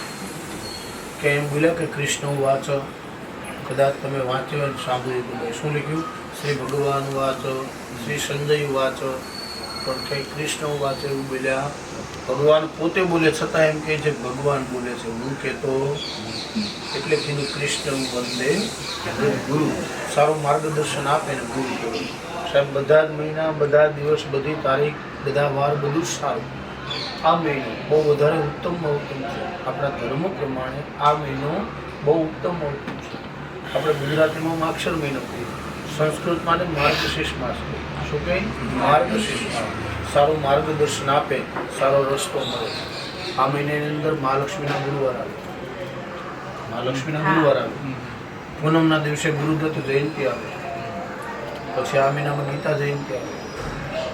ક્યાંય એમ બોલ્યા કે કૃષ્ણ વાંચો. કદાચ તમે વાંચ્યો અને સાંભળ્યું બોલે શું લખ્યું? શ્રી ભગવાન વાંચો, શ્રી સંજય વાંચો, પણ ક્યાંય કૃષ્ણ વાંચો એવું બોલ્યા. ભગવાન પોતે બોલે છતાં એમ કહે છે ભગવાન બોલે છે, હું કહેતો. એટલે કીધું કૃષ્ણ વંદે ગુરુ. સારું માર્ગદર્શન આપે ને ગુરુ કરો. સાહેબ બધા જ મહિના, બધા દિવસ, બધી તારીખ, બધા વાર બધું જ સારું. આ મહિનો બહુ વધારે ઉત્તમમાં ઉત્તમ છે. આપણા ધર્મ પ્રમાણે આ મહિનો બહુ ઉત્તમમાં ઉત્તમ છે. આપણે ગુજરાતીમાં માક્ષર મહિનો કહીએ, સંસ્કૃતમાં માર્ગશીર્ષ માસ કહીએ. શું કહે? માર્ગશીર્ષ માસ. સારું માર્ગદર્શન આપે, સારો રસ્તો મળે. આ મહિનાની અંદર મહાલક્ષ્મીના ગુરુવાર આવે. મહાલક્ષ્મીના ગુરુવાર આવે. પૂનમના દિવસે ગુરુદત્ત જયંતિ આવે. પછી આ મહિનામાં ગીતા જયંતિ આવે.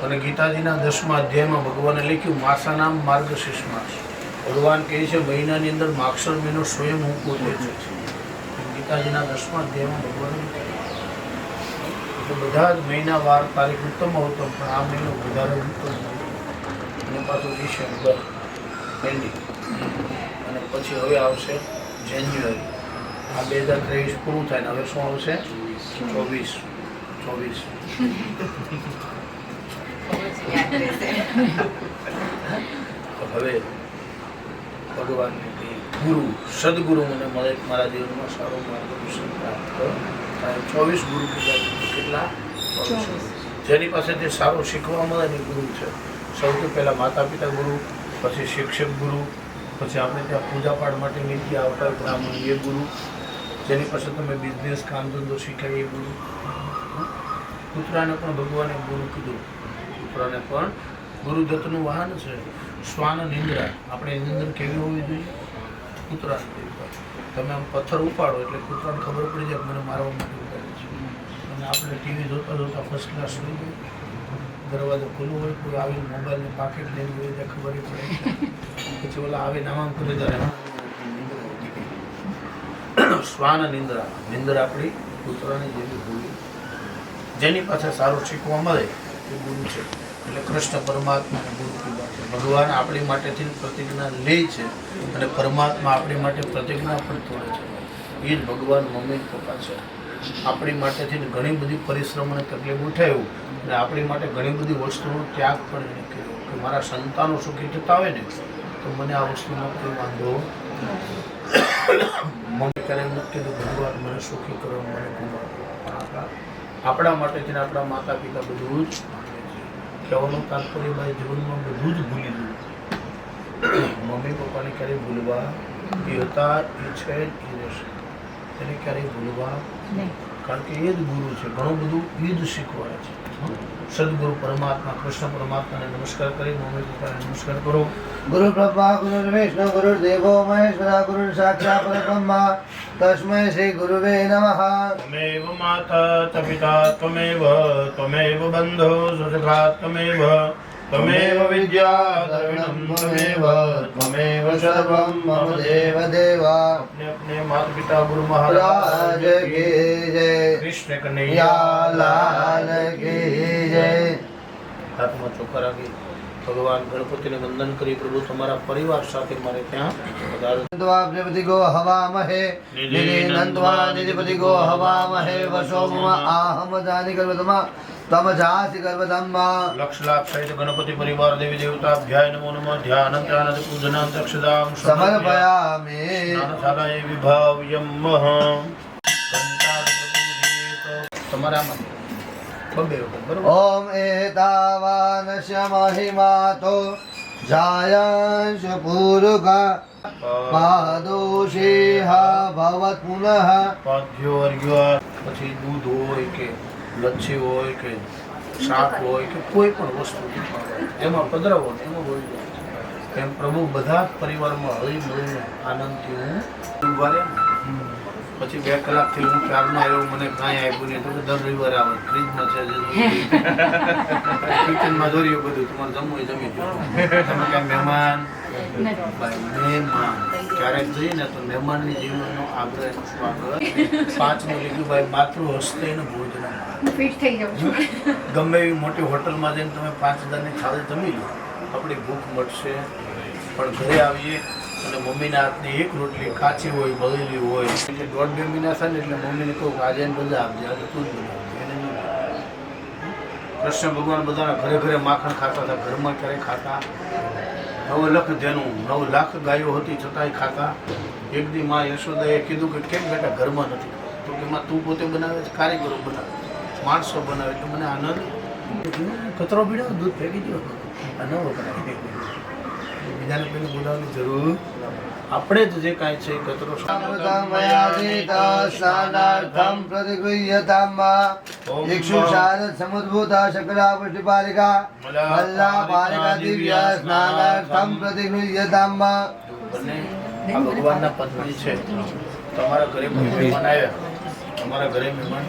અને ગીતાજીના 10મા અધ્યાયમાં ભગવાને લખ્યું માસાનામ માર્ગશીર્ષ માસ. ભગવાન કહે છે મહિનાની અંદર માક્ષર મહિનો સ્વયં હું પોતે છે. ગીતાજીના 10મા અધ્યાયમાં ભગવાન બધા જ મહિના વાર તારીખ ઉત્તમ ઉત્તમ, પણ આ મહિનો વધારે ઉત્તમ. અને પાછું ડિસેમ્બર એન્ડિંગ અને પછી હવે આવશે જાન્યુઆરી. આ 2023 પૂરું થાય ને હવે શું આવશે? 24. તો હવે ભગવાનને કહીએ ગુરુ સદગુરુ મને મળે, મારા જીવનમાં સારો માર્ગદર્શન પ્રાપ્ત કરો. 24 ગુરુ કેટલા? 24. જેની પાસેથી સારું શીખવા મળે ને ગુરુ છે. સૌથી પહેલાં માતા પિતા ગુરુ, પછી શિક્ષક ગુરુ, પછી આપણે ત્યાં પૂજાપાઠ માટે નીતિ આવતા બ્રાહ્મણ એ ગુરુ, જેની પાસે તમે બિઝનેસ કામ ધંધો શીખાય એ ગુરુ. કૂતરાને પણ ભગવાને ગુરુ કીધું. કૂતરાને પણ ગુરુદત્તનું વાહન છે. શ્વાન નિંદ્રા. આપણે નિંદર કેવી હોવી જોઈએ? કૂતરાને કેવી. તમે આમ પથ્થર ઉપાડો એટલે કૂતરાને ખબર પડી જાય મને મારવા માટે ઉપાડે છે. અને આપણે ટીવી જોતા જોતા ફર્સ્ટ ક્લાસ સુઈ ગયું, દરવાજો ખુલ્લું હોય, કોઈ આવીને મોબાઈલને પાકેટ લઈને હોય એટલે ખબર પડે. પછી ઓલા આવીને આમ કરી દે. શ્વાન નિંદ્રા. નિંદર આપણી કૂતરાની જેવી હોવી. જેની પાસે સારું શીખવા મળે એ ગુરુ છે. એટલે કૃષ્ણ પરમાત્માને ગુરુ કીધા છે. ભગવાન આપણી માટેથી પ્રતિજ્ઞા લે છે અને પરમાત્મા આપણી માટે પ્રતિજ્ઞા પણ તોડે છે. એ જ ભગવાન મમ્મી પપ્પા છે. આપણી માટેથી ઘણી બધી પરિશ્રમ અને તકલીફ ઉઠાવ્યું અને આપણી માટે ઘણી બધી વસ્તુનો ત્યાગ પણ એને કર્યો કે મારા સંતાનો સુખી થતા હોય ને તો મને આ વસ્તુનો કોઈ વાંધો. મમ્મી ક્યારે એમ નથી કીધું ભગવાન મને સુખી કરો, મને ગુમાવો. આપણા માટેથી આપણા માતા પિતા બધું જ કહેવાનું તાત્પર્ય ભાઈ જીવનમાં બધું જ ભૂલી જવું. મમ્મી પપ્પાને ક્યારેય ભૂલવા એ હતા, એ છે, એ રહેશે. એને ક્યારેય ભૂલવા કારણ કે એ જ ગુરુ છે. ઘણું બધું એ જ શીખવાડે છે. સદગુરુ પરમાત્મા કૃષ્ણ પરમાત્માને નમસ્કાર કરી મમ્મી પપ્પાને નમસ્કાર કરો. ગુરુ બ્રહ્મા ગુરુ વિષ્ણુ ગુરુ દેવો મહેશ્વર ગુરુ સાક્ષાત પરબ્રહ્મ તસ્મૈ શ્રી ગુરુવે નમઃ. ત્વમેવ માતા ચ પિતા ત્વમેવ બંધો સુસખા ત્વમેવ વિદ્યા દ્રવિણમ ત્વમેવ સર્વમ મમ દેવ દેવા. अपने अपने माता पिता गुरु महाराज की जय. कृष्ण कन्हैया लाल की जय. हाथમાં ચોખા રાખી ભગવાન ગણપતિને વંદન કરી પ્રભુ તમારા પરિવાર સાથે મારે ત્યાં પધારો. પ્રજાપતિ ગો હવામહે નિનંદવા નિધિપતિ ગો હવામહે વશોમા આહમ જાની ગર્ભતમા તમ જાસી ગર્ભતમા. લક્ષ લાભ સહિત ગણપતિ પરિવાર દેવી દેવતાભ્યાય નમો નમઃ. ધ્યાન ધ્યાન પૂજનાં દક્ષદાં સમર્પયામિ. જ્ઞાનશાલાય વિભાવ્યમ તમારામાં બબે વખત બરોબર. ઓમ એતાવાનસ્ય મહિમાતો જાયંશ પૂર્ગા પાદોષેહ ભવત પુનઃ. પાદ્યો અર્ઘ્ય પછી દૂધ હોય કે લચ્છી હોય કે શાક હોય કે કોઈ પણ વસ્તુ એમાં પધરાવો ને એમાં બોલી જાય એમ પ્રભુ બધા જ પરિવારમાં હળી મળીને આનંદથી હું ઉભા રહે ને. પછી 2 કલાકથી હું ક્યારનો આવ્યો મને કાંઈ આપ્યું નહીં તો દર રવિવારે આવે ફ્રીજમાં છે કિચનમાં દોર્યું બધું તમારે જમવું એ જમી જો તમે કાંઈ મહેમાન મહેમાન ક્યારેક જઈએ ને તો મહેમાનની જીવનનો આગ્રહ સ્વાગત. 5મું લીધું ભાઈ માતૃ હસ્તેન ભોજન. ફિટ થઈ જાઉં છું. ગમે એવી મોટી હોટલમાં જઈને તમે 5000ની થાળી જમી લો આપણી ભૂખ મટશે. પણ ઘરે આવીએ અને મમ્મીના હાથની એક રોટલી કાચી હોય બળેલી હોય એટલે 1.5-2 મહિના થાય ને એટલે મમ્મીને કહું કે આજે એને બધા આપજે આજે તું જ બનાવજે એને નહીં. કૃષ્ણ ભગવાન બધાના ઘરે ઘરે માખણ ખાતા હતા ઘરમાં ક્યારેય ખાતા. 9 લાખ ધેનું 9 લાખ ગાયો હતી છતાંય ખાતા. એક દી માં યશોદાએ કીધું કે કેમ બેટા ઘરમાં નથી તો કે માં તું પોતે બનાવે છે કારીગરો બનાવે માણસો બનાવે એટલે મને આનંદ. કચરો પીડ્યો દૂધ ફેંકી દો આ ન વપરાય. બીજાને કોઈને બોલાવવાની જરૂર આપણે જ જે કાંઈ છે એ કચરો સ્નાનાર્થમ પ્રતિગૃહ્યતામ. ઇક્ષુષારદ સમુદ્ભૂતા શકલાપુષ્ટિપાલિકા મલ્લા પાલિકા દિવ્ય સ્નાનાર્થમ પ્રતિગૃહ્યતામ. બંને આ ભગવાનના પત્ની છે. તમારા ઘરે કોઈ મહેમાન આવ્યા તમારા ઘરે મહેમાન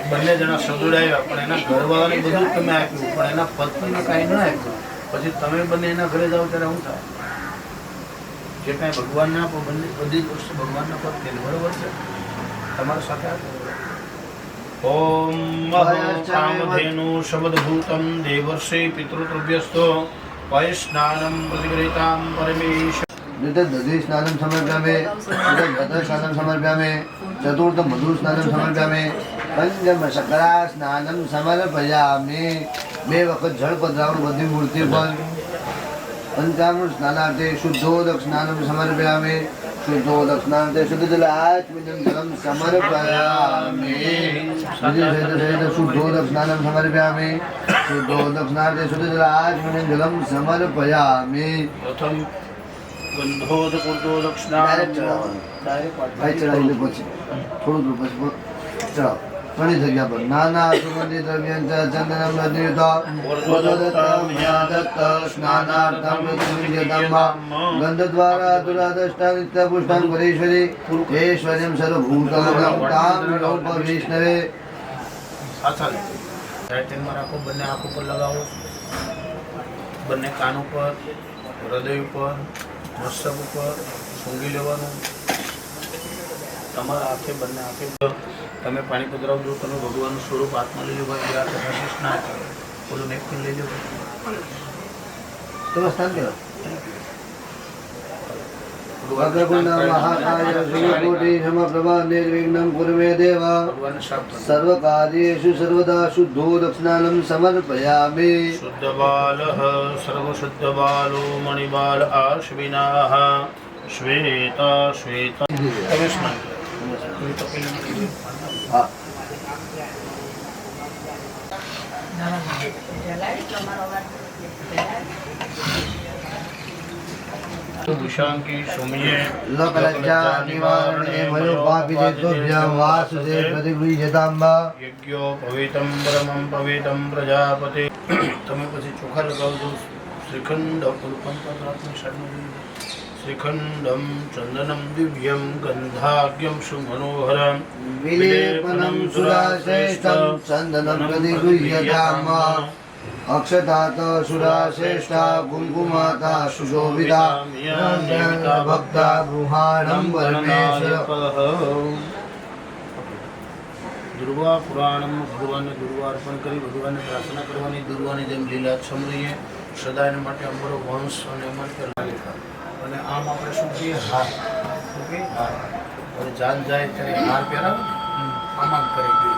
બંને જણા સગડાવ્યા પણ એના ઘરવાળાને બધું તમે આપ્યું પણ એના પત્નીને કાંઈ ન આપ્યું. પછી તમે બંને એના ઘરે જાઓ ત્યારે શું થાય? જે કાંઈ ભગવાનને આપો બંને બધી જ વસ્તુ ભગવાનના પત્નીને બરોબર છે તમારા સાથે આપો. ઓમ કામધેનુ શબ્દભૂતમ દેવર્ષિ પિતૃતૃભ્યસ્તો વૈષ્ણાનમ પ્રતિગૃહીતામ પરમેશ. દધિ સ્નાનમ સમર્પ્યામે ભદ્ર સ્નાનમ સમર્પ્યામે ચતુર્થ મધુ સ્નાનમ સમર્પ્યામે પંચમ શકરા સ્નાનમ સમર્પયામિ. 2 વખત જળ પધરાવણ બધી મૂર્તિ પર. પંચામૃત સ્નાનાર્થે શુદ્ધોદક સ્નાનમ સમર્પયામિ. શુદ્ધોદક સ્નાનાર્થે શુદ્ધ જલ આચમનમ જલમ સમર્પયામિ. શુદ્ધોદક સ્નાનમ સમર્પયામિ. શુદ્ધોદક સ્નાનાર્થે શુદ્ધ જલ આચમનમ જલમ સમર્પયામિ. પ્રથમ ગંધોદક સ્નાન ભાઈ ચડાવી લે પછી થોડુંક પછી ચડાવ. ઘણી જગ્યા પર નાના સુગંધિત દ્રવ્યંચ ચંદનમ નદિયુત સ્નાનાર્થમ પ્રતિગૃહ્યતામ. ગંધ દ્વારા દુરાદષ્ટા નિત્ય પુષ્ટાં પરેશ્વરી ઐશ્વર્યમ સર્વભૂતાનાં તામ વૈષ્ણવે. ધ્યાનમાં રાખો. બંને આંખ ઉપર લગાવો બંને કાન ઉપર હૃદય ઉપર મસ્તક ઉપર સૂંઘી લેવાનું. તમારા હાથે બંને હાથે તમે પાણી પધરાવજો. તમે ભગવાનનું સ્વરૂપ હાથમાં લઈ લો ભાઈ. આ કથાશીષ ના કરો ઓલું નેપકિન લઈ લો તમે સ્થાન કરો. અગ્રગુણ મહાકાય સૂર્યકોટિ સમપ્રભા નિર્વિઘ્नं કુરુ મે દેવ. ભગવાનને સાફ કરો. સર્વકાર્યેષુ સર્વદા શુદ્ધોદક સ્નાનમ સમર્પયામિ. શુદ્ધ બાલઃ સર્વશુદ્ધ બાલો મણિબાલ આશ્વિનાઃ શ્વેતા શ્વેતા. તમે સ્નાન કરો. હા દુશાંકી સૌમ્યે લોકલજ્જા નિવારણે મયોપાપિતેભ્યં વાસુદે પ્રતિગૃહ્યતામ. યજ્ઞો ભવિતમ પરમં પવિતમ પ્રજાપતે. તમે પછી ચોખા લગાવજો. શ્રીખંડ શ્રીખંડમ ચંદનમ દિવ્યમ ગંધાગ્યમ સુમનોહરમ વિલેપનમ સુરાશ્રેષ્ઠં ચંદનમ પ્રતિગૃહ્યતામ. અક્ષતાત સુરાશ્રેષ્ઠા કુંકુમાતા સુશોભિતા ભક્તા ગૃહાણમ પરમેશ્વર. દુર્વા પુરાણમ ભગવાનને દુર્વા અર્પણ કરી ભગવાનને પ્રાર્થના કરવાની દુર્વાની જેમ લીલા છમરીએ સદાયને માટે અમારો વંશ અને અમારી લાલિકા અને આમ આપણે શું કહીએ હાર શું કહીએ હાર અને જાન જાય ત્યારે હાર પહેરાવે આમ કરી દઈએ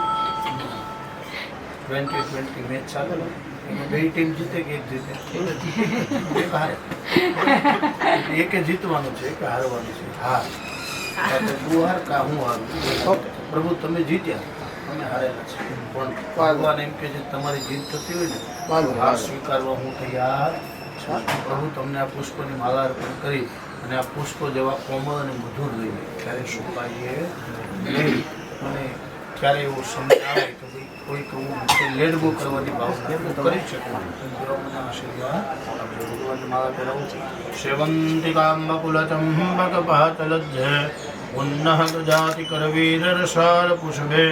20-20 મેચ ચાલે ને એમાં બે ટીમ જીતે કે એક જીતે એક હારે એકે જીતવાનું છે કે હારવાનું છે હાર તું હાર કા હું હારું પ્રભુ તમે જીત્યા અમે હારેલા છે પણ ભગવાન એમ કે જે તમારી જીત થતી હોય ને હાર સ્વીકારવા હું તૈયાર છું. પ્રભુ તમને આ પુષ્પની માળા અર્પણ કરી અને આ પુષ્પ જેવા કોમળ અને મધુર લઈને ક્યારે સુકાઈએ નહીં અને ક્યારે એવો સમય આવે કે ભાઈ કોઈક હું લેટ ગો કરવાની ભાવના હું કરી શકું એવા મને આશીર્વાદ આપજો. ભગવાનની માળા પહેરાવું છું. સેવંતિકાંબકુલચંબક પહતલજ્જે ઉન્નહ જાતિ કરવીરસાર પુષ્પે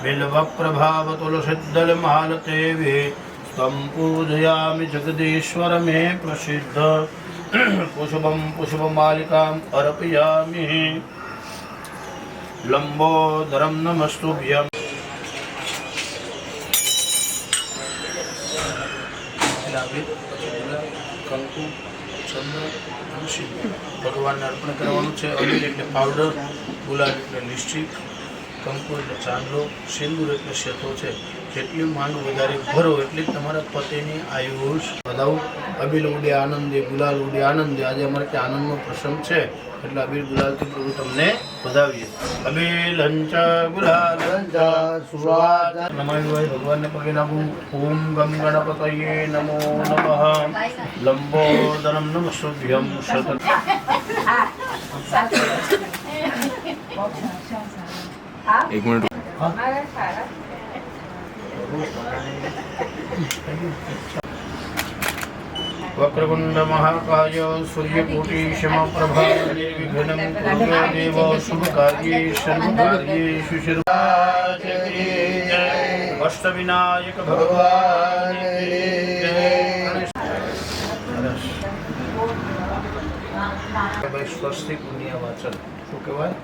બિલ્વ પ્રભાવ તુલસિદ્દલ માલતે વે સ્તમ પૂજયામિ જગદીશ્વર મે પ્રસિદ્ધ પુષ્પમ પુષ્પમાલિકામ અર્પયામિ લંબોદરમ નમસ્તુભ્યમ. કંકુ ચંદ્ર અને સિંદૂર ભગવાનને અર્પણ કરવાનું છે. અબીલ એટલે પાવડર, ગુલાબ એટલે લિપસ્ટિક, કંકુ એટલે ચાંદલો, સિંદૂર એટલે શેતો છે. જેટલી માંગ વધારે ભરો એટલી તમારા પતિની આયુષ વધાવો. અબીલ ઉડે આનંદે, ગુલાલ ઉડે આનંદે. આજે અમારે ત્યાં આનંદનો પ્રસંગ છે એટલે અબીલ ગુલાલથી પ્રભુ તમને વધાવીએ. અબીલ હંચ ગુલાલ નમાય ભગવાનને પગે લાગવું. ઓમ ગમ ગણપતયે નમો નમઃ. લંબોદરમ નમસ્તુભ્યમ. સતત એક મિનિટ વક્રકુંડ મહાકાય સૂર્યકોટિ સમપ્રભા નિર્વિઘ્નં કુરુ મે દેવ શુભકાર્યે સર્વકાર્યેષુ સર્વદા. અષ્ટવિનાયક ભગવાન સ્વસ્તિ પુણ્યવાચન. શું કહેવાય?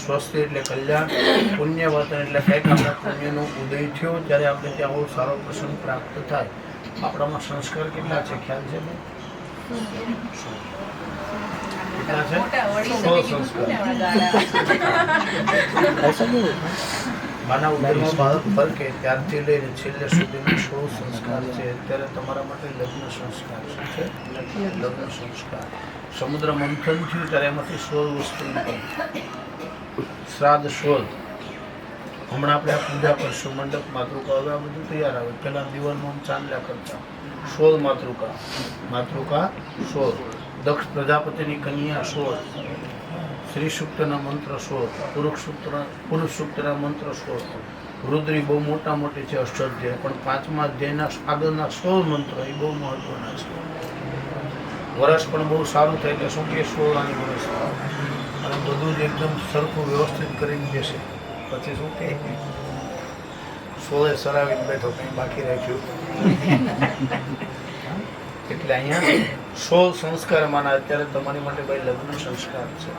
સ્વસ્તિ એટલે કલ્યાણ, પુણ્યવતન એટલે કંઈક આપણા પુણ્યનો ઉદય થયો ત્યારે આપણે ત્યાં બહુ સારો પ્રસંગ પ્રાપ્ત થાય. આપણામાં સંસ્કાર કેટલા છે ખ્યાલ છે? કેટલા છે? 100 સંસ્કાર. માનવ ઉદયમાં બાળક ફરકે ત્યારથી લઈને છેલ્લે સુધીમાં 100 સંસ્કાર છે. ત્યારે તમારા માટે લગ્ન સંસ્કાર છે. લગ્ન સંસ્કાર. સમુદ્ર મંથન થયું ત્યારે એમાંથી 16 વસ્તુ નીકળી. શ્રાદ્ધ 16. હમણાં આપણે આ પૂજા કરશું, મંડપ માતૃકા, હવે આ બધું તૈયાર આવે. પહેલાં દિવાલમાં ચાંદલા કરતા. 16 માતૃકા. માતૃકા 16. દક્ષ પ્રજાપતિની કન્યા 16. શ્રી સૂક્તના મંત્ર 16. પુરુષ સૂક્તના મંત્ર 16. રુદ્રી બહુ મોટા મોટી છે, અષ્ટાધ્યાય, પણ 5મા અધ્યાયના આગળના 16 મંત્રો એ બહુ મહત્વના છે. વર્ષ પણ બહુ સારું થાય એટલે શું કે 16 વર્ષ અને બધું જ એકદમ સરખું વ્યવસ્થિત કરીને બેસે. પછી શું કે 16 સરાવીને બેઠો, કંઈ બાકી રાખ્યું. એટલે અહીંયા 16 સંસ્કાર માના. અત્યારે તમારી માટે ભાઈ લગ્ન સંસ્કાર છે.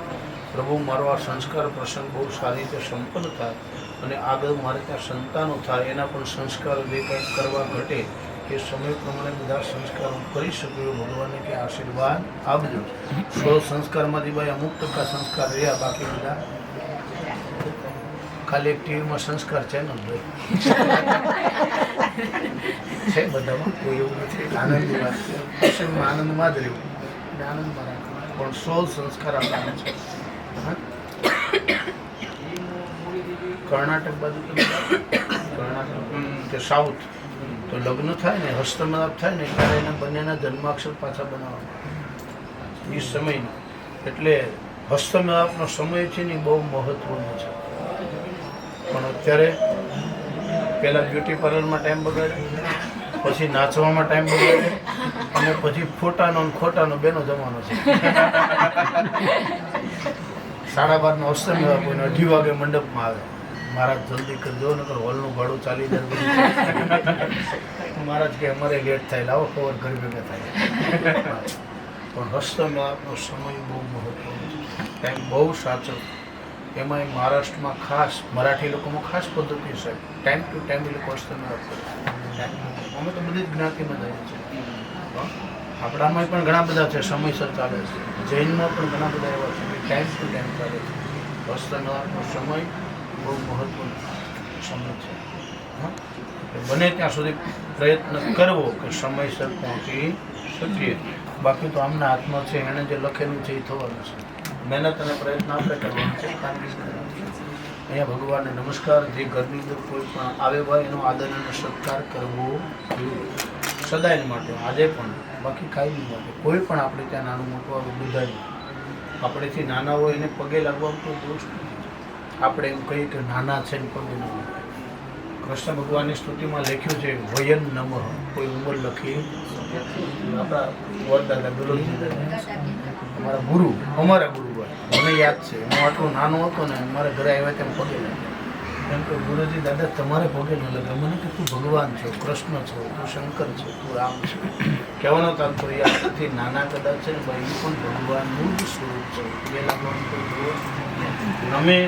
પ્રભુ મારો આ સંસ્કાર પ્રસંગ બહુ સારી રીતે સંપન્ન થાય અને આગળ મારે ત્યાં સંતાનો થાય, એના પણ સંસ્કારો જે કંઈક કરવા ઘટે એ સમય પ્રમાણે બધા સંસ્કારો કરી શકું એવું ભગવાનને કે આશીર્વાદ આપજો. 16 સંસ્કારમાંથી ભાઈ અમુક ટકા સંસ્કાર રહ્યા, બાકી બધા ખાલી એક ટીવીમાં સંસ્કાર છે ને ભાઈ છે બધામાં, કોઈ એવું નથી. આનંદની વાત છે, પ્રસંગમાં આનંદમાં જ રહ્યું, આનંદમાં રાખવાનું. પણ 16 સંસ્કાર આપવાના છે. કર્ણાટક બાજુ કર્ણાટક કે સાઉથ તો લગ્ન થાય ને, હસ્તમેળાપ થાય ને ત્યારે એના બંનેના જન્માક્ષર પાછા બનાવવાના એ સમયનો. એટલે હસ્તમેળાપનો સમય છે ને બહુ મહત્વનો છે. પણ અત્યારે પહેલાં બ્યુટી પાર્લરમાં ટાઈમ બગાડે, પછી નાચવામાં ટાઈમ બગાડે અને પછી ફોટાનો અને ખોટાનો બેનો જમાનો છે. 12:30 હસ્તમેળાપ હોય ને 2:30 વાગે મંડપમાં આવે. મહારાજ જલ્દી કરજો નકર હોલનું ભાડું ચાલી જાય. મહારાજ કે અમારે લેટ થાય, લાવો ખબર ઘર ભેગા થાય. પણ હસ્તમેળાપનો સમય બહુ મહત્વનો છે. ટાઈમ બહુ સાચો. એમાંય મહારાષ્ટ્રમાં ખાસ મરાઠી લોકોમાં ખાસ પદ્ધતિ છે, ટાઈમ ટુ ટાઈમ એ લોકો વસ્ત્રનો રાખે. અમે તો બધી જ જ્ઞાતિમાં જઈએ છીએ. આપણામાં પણ ઘણા બધા છે, સમયસર ચાલે છે. જૈનમાં પણ ઘણા બધા એવા છે કે ટાઈમ ટુ ટાઈમ ચાલે છે. વસ્ત્રનો સમય બહુ મહત્વનો સમય છે. બને ત્યાં સુધી પ્રયત્ન કરવો કે સમયસર પહોંચી શકીએ. બાકી તો આમના હાથમાં છે, એણે જે લખેલું છે એ થવાનું છે. મહેનત અને પ્રયત્ન આપણે કરવાનું છે. અહીંયા ભગવાનને નમસ્કાર. જે ઘરની અંદર કોઈ પણ આવે હોય એનો આદર અને સત્કાર કરવો જોઈએ સદાય માટે, આજે પણ, બાકી કાંઈ નહીં માટે. કોઈ પણ આપણે ત્યાં નાનું મોટું આવે બધાય આપણેથી નાના હોય એને પગે લાગવાનું કોઈ દોષ નથી. આપણે એમ કહીએ કે નાના છે ને પગે ન લાગે. કૃષ્ણ ભગવાનની સ્તુતિમાં લખ્યું છે વયન નમઃ, કોઈ ઉંમર લખી. આપણા વરદાદા ગોલોજી દાદા અમારા ગુરુ, અમારા ગુરુ હોય, મને યાદ છે હું આટલો નાનો હતો ને મારા ઘરે આવ્યા તેમ પગે લાગે. એમ કે ગુરુજી દાદા તમારે પગે ન લાગે. મને કે તું ભગવાન છો, કૃષ્ણ છો, તું શંકર છે, તું રામ છે. કહેવાનો તાત્પર્ય યાદથી નાના કદાચ છે ને ભાઈ એ પણ ભગવાનનું જ સ્વરૂપ છે. પગે લાગવાનું કોઈ દોષ નમે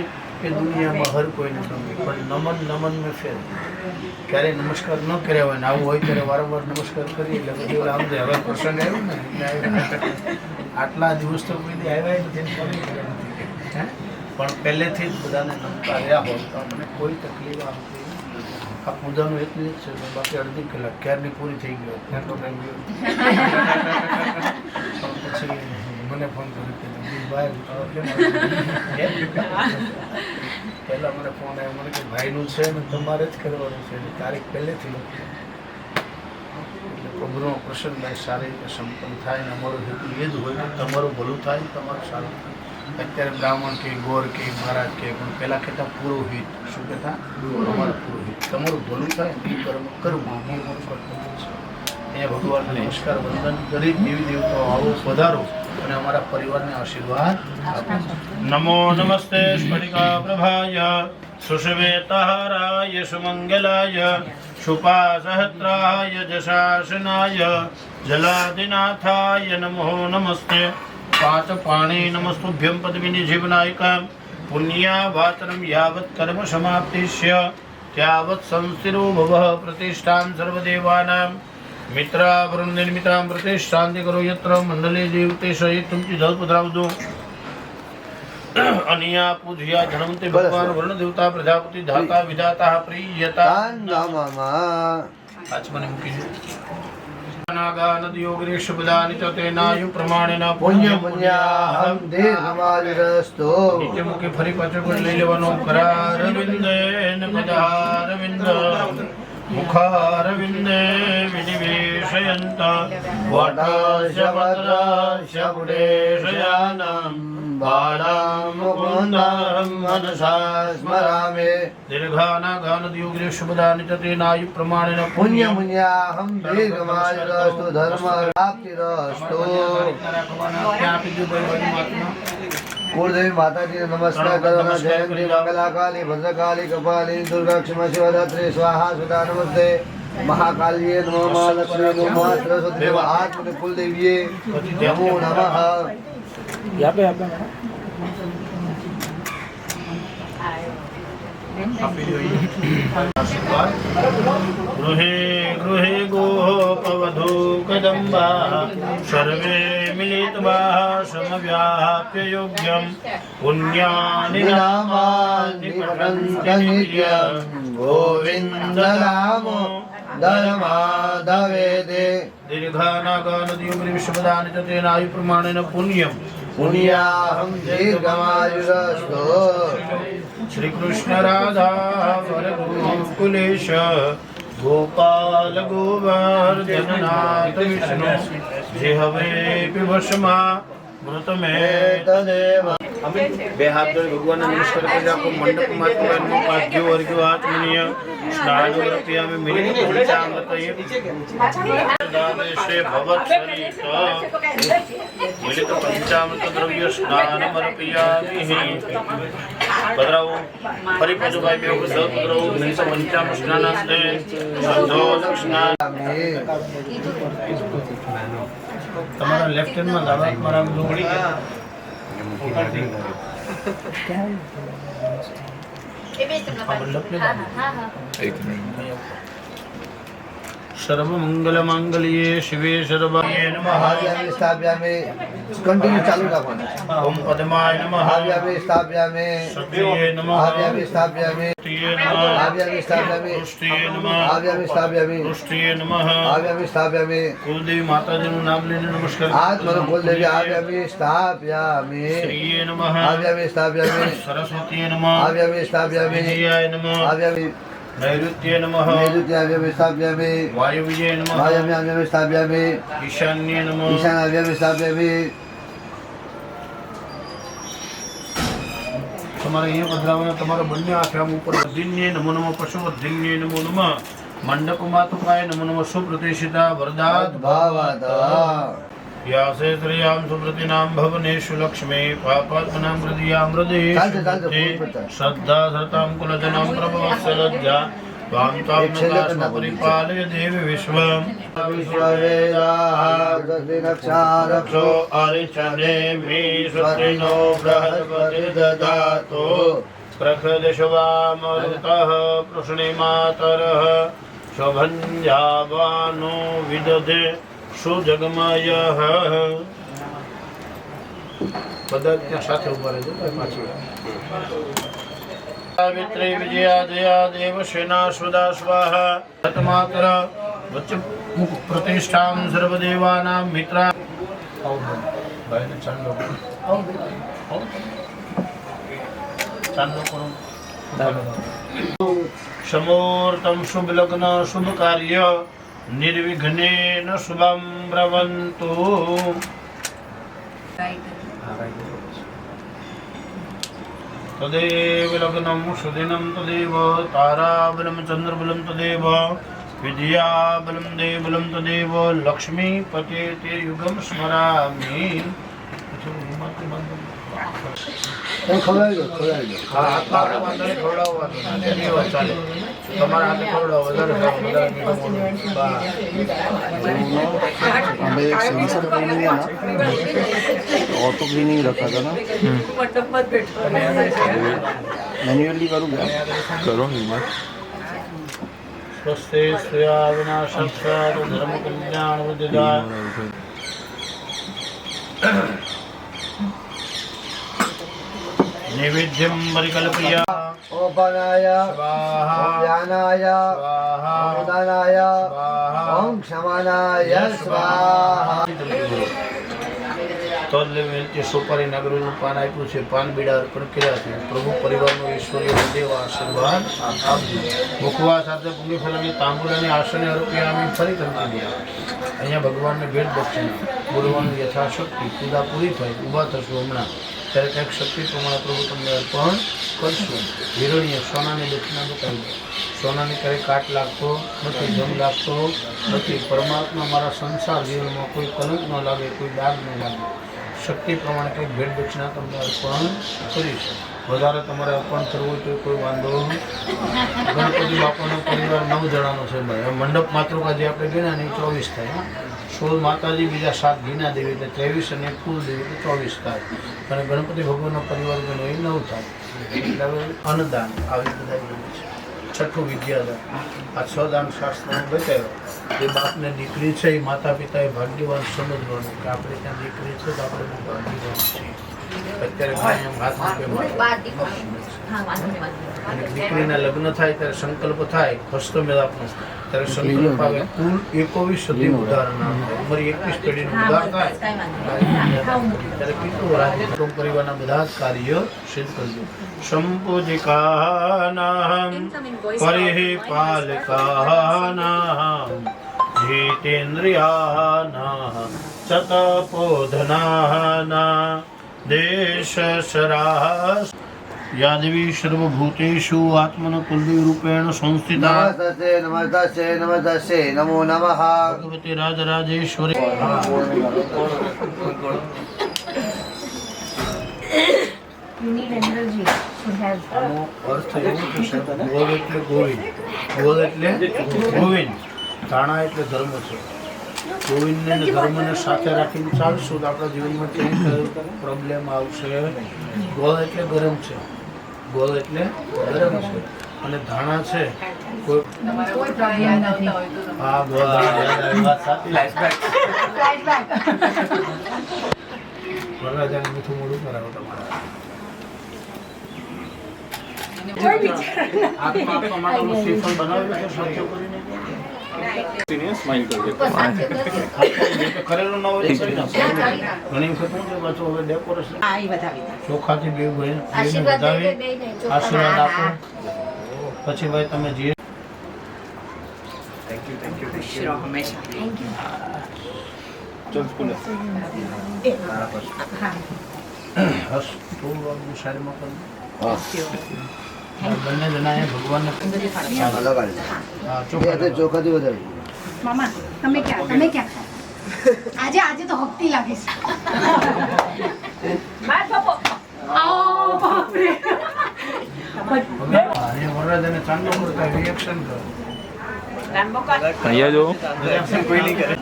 એ દુનિયામાં હર કોઈને ગમે, પણ નમન નમન મેં ફેર. ક્યારેય નમસ્કાર ન કર્યા હોય ને આવું હોય ત્યારે વારંવાર નમસ્કાર કરીએ એટલે બધી વાર સમજે હવે પ્રસંગ આવ્યો ને એટલે આટલા દિવસ તો કોઈ દી આવ્યા નથી પણ પહેલેથી જ બધાને નમતા રહ્યા હોય તો મને કોઈ તકલીફ આવતી. આ પૂજાનું એટલું જ છે, બાકી અડધી કલાક ક્યારની પૂરી થઈ ગયો, એટલો ટાઈમ ગયો. પછી મને ફોન કર્યો કે ભાઈ પહેલાં મને ફોન આવ્યો, મને કે ભાઈનું છે ને તમારે જ કરવાનું છે, તારીખ પહેલેથી લખી. એટલે પ્રભુનો પ્રસન્નભાઈ સારી રીતે સંપન્ન થાય ને અમારો હેતુ એ જ હોય કે તમારું ભલું થાય, તમારું સારું થાય. અત્યારે બ્રાહ્મણ કે ગોર કે મહારાજ કે પણ પહેલાં કહેતા પુરોહિત, શું કહેતા? અમારું પુરોહિત. તમારું ભલું થાય ને એ કર્મ કરવું એ મારું કર્તવ્ય છે. અહીંયા ભગવાનને નમસ્કાર વંદન કરી દેવી દેવતાઓ આવો પધારો અને અમારા પરિવારને આશીર્વાદ આપો. નમો નમસ્તે સ્ફટિકા પ્રભાય સુષવેતહારાય સુમંગલાય શુપાસહસ્રાય જશાસનાય જલાધિનાથાય નમો નમસ્તે. પાંચ પાણી નમસ્તુભ્યમ પદ્મિની જીવનાયકમ પુણ્યા વાચનમ યાવત કર્મ સમાપ્તિષ્ય ત્યાવત સંસ્થિરો ભવઃ પ્રતિષ્ઠાન સર્વદેવાનામ મિત્રાવૃંદનિમિત્રામ પ્રતિષ્ઠાંતિ કરો યત્ર મંડલે જીવતે સહિત તુમચી જલ પધરાવજો. અનિયા પૂજ્યા જનમતે ભગવાન વર્ણ દેવતા પ્રજાપતિ ધાતા વિધાતા પ્રિયતા આચમને મૂકી દો. નાગા નદીઓ ગ્રીષ બધાની ચતેનાયુ પ્રમાણેન પુણ્ય પુણ્યાહમ દીર્ઘમાયુરસ્તો. નીચે મૂકી ફરી પાછળ પણ લઈ લેવાનો. કરારવિંદેન પદારવિંદ મુખારવિંદે વિનિવેશયંત વટશપત્રશપુડેશયાનમ બાલામ મુકુંદમ મનસા સ્મરામે. દીર્ઘાનાગાનદીયો ગ્રીષ્મદાની ચતેનાયુ પ્રમાણેન પુણ્ય પુણ્યાહમ દીર્ઘમાયુરસ્તુ ધર્મ પ્રાપ્તિરસ્તુ. કુળદેવી માતાજીને નમસ્કાર કરવાના. જયંતી મંગલાકાલી ભદ્રકાલી કપાલી દુર્ગા ક્ષમા શિવરાત્રી સ્વાહા સુધા નમસ્તે. મહાકાલીએ નમઃ, મહાલક્ષ્મી નમઃ, સરસ્વતી નમઃ, આત્મને કુલદેવીએ નમો નમઃ. ગૃહે ગૃહે ગોપવધૂ કદંબા સર્વે મિલિત્વા સમવ્યાપ્ય યોગ્યમ પુણ્યાનિ નામાનિ પઠન્ત્ય નિત્યં ગોવિંદ નામો ધર્માધવેદે. દીર્ઘાનાગાનદીયો ગ્રીષ્મદાની ચતેનાયુ પ્રમાણેન પુણ્યમ પુણ્યાહમ દીર્ઘમાયુરસ્તો. શ્રી કૃષ્ણ રાધા વરગોકુલેશ ગોપાલ ગોવર્ધનનાથ વિષ્ણુ જે હવે પીવસમાં મૃતમે તદેવ. બે હાથ જોડી ભગવાનને નમસ્કાર કરી આપો. મંડપમાં પાદ્યો વર્ગ્યો આત્મનીય સ્નાનોરપી અમે મિલિત પંચામૃતયે દાદેશે ભવત્સરિત મિલિત પંચામૃત દ્રવ્ય સ્નાનમર્પયામિ. પધરાવો. ફરી પાછું ભાઈ બે વખત જલ પધરાવો. મિલિત પંચામૃત સ્નાનાંતે સંધોદક સ્નાન. તમારા લેફ્ટ હેન્ડમાં દાદા મારા લોગડી સર્વમંગલમાંગલ્યે શિવે સર્વાય નમઃ. આવ્યામે સ્થાપ્યામે કન્ટિન્યુ ચાલુ રાખવાનું ઓમ પદ્માય નમઃ. આવ્યામે સ્થાપ્યામે સત્યે નમઃ. આવ્યામે સ્થાપ્યામે સત્યે નમઃ. આવ્યામે સ્થાપ્યામે પુષ્ટિયે નમઃ. આવ્યામે સ્થાપ્યામે પુષ્ટિયે નમઃ. આવ્યામે સ્થાપ્યામે કુલદેવી માતાજીનું નામ લઈને નમસ્કાર આત્મનો કુલદેવી આવ્યામે સ્થાપ્યામે શ્રીયે નમઃ. આવ્યામે સ્થાપ્યામે સરસ્વતીયે નમઃ. આવ્યામે સ્થાપ્યામે વિજયાય નમઃ. આવ્યામે નૈઋત્યે નમઃ. નૈઋત્ય આવ્યામે સ્થાપ્યામે વાયવ્યે નમઃ. આવ્યામે આવ્યામે સ્થાપ્યામે ઈશાન્યે નમઃ. ઈશાન આવ્યામે સ્થાપ્યામે તમારે અહીંયા પધરાવાના તમારા બંને હાથ આમ ઉપર દિન્યે નમો નમઃ. પશુવદ્ધિન્યે નમો નમઃ. મંડપ માતુકાય નમો નમઃ. સુપ્રતિષ્ઠિતા વરદાત ભાવાત યાસે શ્રીયામ સુપ્રતિનામ ભવનેષુ લક્ષ્મી પાપાત્મનામ હૃદયા મૃદે ચાલશે, ફૂલ પર. શ્રદ્ધા સરતામ કુલજનામ પ્રભવત્સલજ્જા ત્વામ ત્વામ એક છેલ્લે નકાસ્મ કરના પરિપાલય દેવી વિશ્વમ વિશ્વવેદાઃ દક્ષિણક્ષારક્ષો રક્ષો અરિચને મે સત્રિનો બૃહસ્પતિ દદાતો પ્રખદશવામરુતઃ પૃષ્ણે માતરઃ શોભન્યાવાનો વિદધે સુજગમયઃ. બધા ત્યાં સાથે ઉભા રહેજો પાછી. સાવિત્રી વિજયા જયા દેવ સેના સ્વદા સ્વાહા તત્માત્ર વચ્ચ મુખ પ્રતિષ્ઠામ સર્વદેવાનામ મિત્રા. ભાઈને ચાંદલો કરો. ચાંદલો કરો. સમૂર્તમ શુભ લગ્ન શુભ કાર્ય નિર્વિઘ્નેન શુભમ બ્રવંતુ. તદેવ લગ્નમ સુદિનમ તદેવ તારાબલમ ચંદ્રબલમ તદેવ વિદ્યાબલમ દેવબલમ તદેવ લક્ષ્મી પચેતે યુગમ સ્મરામિ. ખવડાવી દો હા, હાથમાં વાંધો નહીં, ખવડાવવાનું નથી. એની વાત ચાલે. તમારા હાથે ખવડાવો, વધારે ખાઓ, વધારે મીઠું મોઢું. બસ. हमें एक सेंसर ट्रेनिंग है ना ऑटो क्लीनिंग रखा था ना मैन्युअली करूँगा करो हिम्मत સ્વસ્તે શ્રેયા વિનાશસ્યાદ ધર્મ કલ્યાણ વૃદ્ધિદા. નૈવેદ્યમ પરિકલ્પ્યા ઓપનાય સ્વાહા જ્ઞાનાય સ્વાહા દાનાય સ્વાહા. ઓમ ક્ષમાનાય સ્વાહા. તદ સુપારી નાગરનું પાન આપ્યું છે. પાન બીડા અર્પણ કર્યા છે. પ્રભુ પરિવારનો ઈશ્વરીય દેવ આશીર્વાદ આપજો. મુખવા સાથે પૂરી ફલાની તાંબુલાની આસને અર્પ્યામી. ફરી કરતી ગયા અહીંયા ભગવાનને ભેટ દક્ષિણા બોલવાનું યથાશક્તિ પૂજા પૂરી થાય ઊભા થશું હમણાં ત્યારે કંઈક શક્તિ પ્રમાણે પ્રભુ તમને અર્પણ કરશું. હિરણ્ય સોનાની દક્ષિણા બતાવી દો. સોનાની ક્યારેય કાટ લાગતો નથી, જંગ લાગતો નથી. પરમાત્મા મારા સંસાર જીવનમાં કોઈ કલંક ન લાગે, કોઈ દાગ ન લાગે. શક્તિ પ્રમાણે કંઈક ભેટ દક્ષિણા તમને અર્પણ કરીશ. વધારે તમારે અર્પણ કરવું હોય તો કોઈ વાંધો નહીં. ગણપતિ બાપાનો પરિવાર 9 જણાનો છે ભાઈ. હવે મંડપ માતૃકા જે આપણે ગણ્યા ને એ 24 થાય. 16 માતાજી, બીજા 7 ગીના દેવી એટલે 23 અને કુલ દેવી એટલે 24 થાય. અને ગણપતિ ભગવાનનો પરિવાર ગણો એ 9 થાય. એટલે હવે અન્નદાન આવી બધા છે. છઠ્ઠું વિદ્યાદાન. આ 6 દાન શાસ્ત્રને બતાવ્યો. જે બાપને દીકરી છે એ માતા પિતાએ ભાગ્યવાન સમજવાનું કે આપણે ત્યાં દીકરી છે તો આપણે બહુ ભાગ્યવાન છીએ. અત્યારે ઘણા એમ હાથ મૂકે અને દીકરીના લગ્ન થાય ત્યારે સંકલ્પ થાય હસ્તમેળાપનો. ત્યારે સંકલ્પ આવે કુલ 21 સદી ઉદાહરણ આવે. અમારી 21 પેઢીનું ઉદાહરણ થાય ત્યારે કેટલું રાજ્ય પરિવારના બધા જ કાર્ય સિદ્ધ કરજો. સંપૂજિકાનામ પરિપાલકાનામ જીતેન્દ્રિયાનામ ચતપોધનાના દેશ સરાસ યાદવી સર્વભૂતેષુ આત્મન કુલદેવ રૂપેણ સંસ્થિતા. નમસ્તે નમસ્તે નમસ્તે નમો નમઃ. Bhagwati Rajrajeshwari. You need energy to have આનો અર્થ એવો છે ગોળ એટલે ગોવિંદ, ગોળ એટલે ગોવિંદ, ધાણા એટલે ધર્મ છે. ગોવિંદને અને ધર્મને સાથે રાખીને ચાલશું તો આપણા જીવનમાં ક્યાંય પ્રોબ્લેમ આવશે. ગોળ એટલે ગરમ છે, ગોળ એટલે ગરમ છે, અને ધાણા છે કોઈ હા ગોળ વાત સાચી. વરરાજાને મીઠું મોડું કરાવો તમારા આપવા માટે હું શ્રીફળ બનાવ્યું છે સાચો કરીને. કરેલું ન હોય તો કરી નાખો. ઘણી વખત શું છે પાછું હવે ડેકોરેશન ચોખાથી બે ભાઈને વધાવી આશીર્વાદ આપો. પછી ભાઈ તમે જે હસ થોડું સાઈડમાં કરી બંને જણાએ ભગવાનને હા ચોખાથી વધારે મામા તમે ક્યાં ખાય આજે તો હપ્તી લાગે છે અને વરરાજાને ચાંદલો કરતા રિએક્શન કરો. અહીંયા જો રિએક્શન કોઈ નહીં કરે.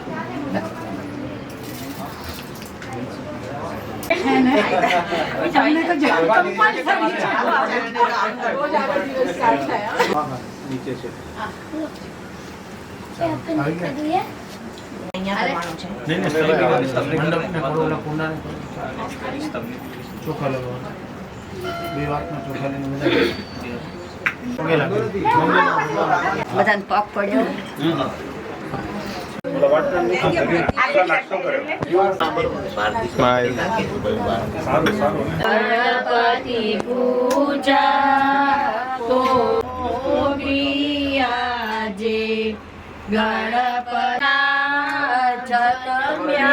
તમને તો જરૂર કંપલસરી છે. નીચે છે અહીંયા કરવાનું છે. નહીં મંડપને કરો ઓલા કુંડાને કરો. ચોખા લેવાનું બે વાતમાં ચોખા લઈને બધા લાગે બધાને પગ પડ્યો. ગણપતિ પૂજા તો આજે ગણપના જતમ્યાજે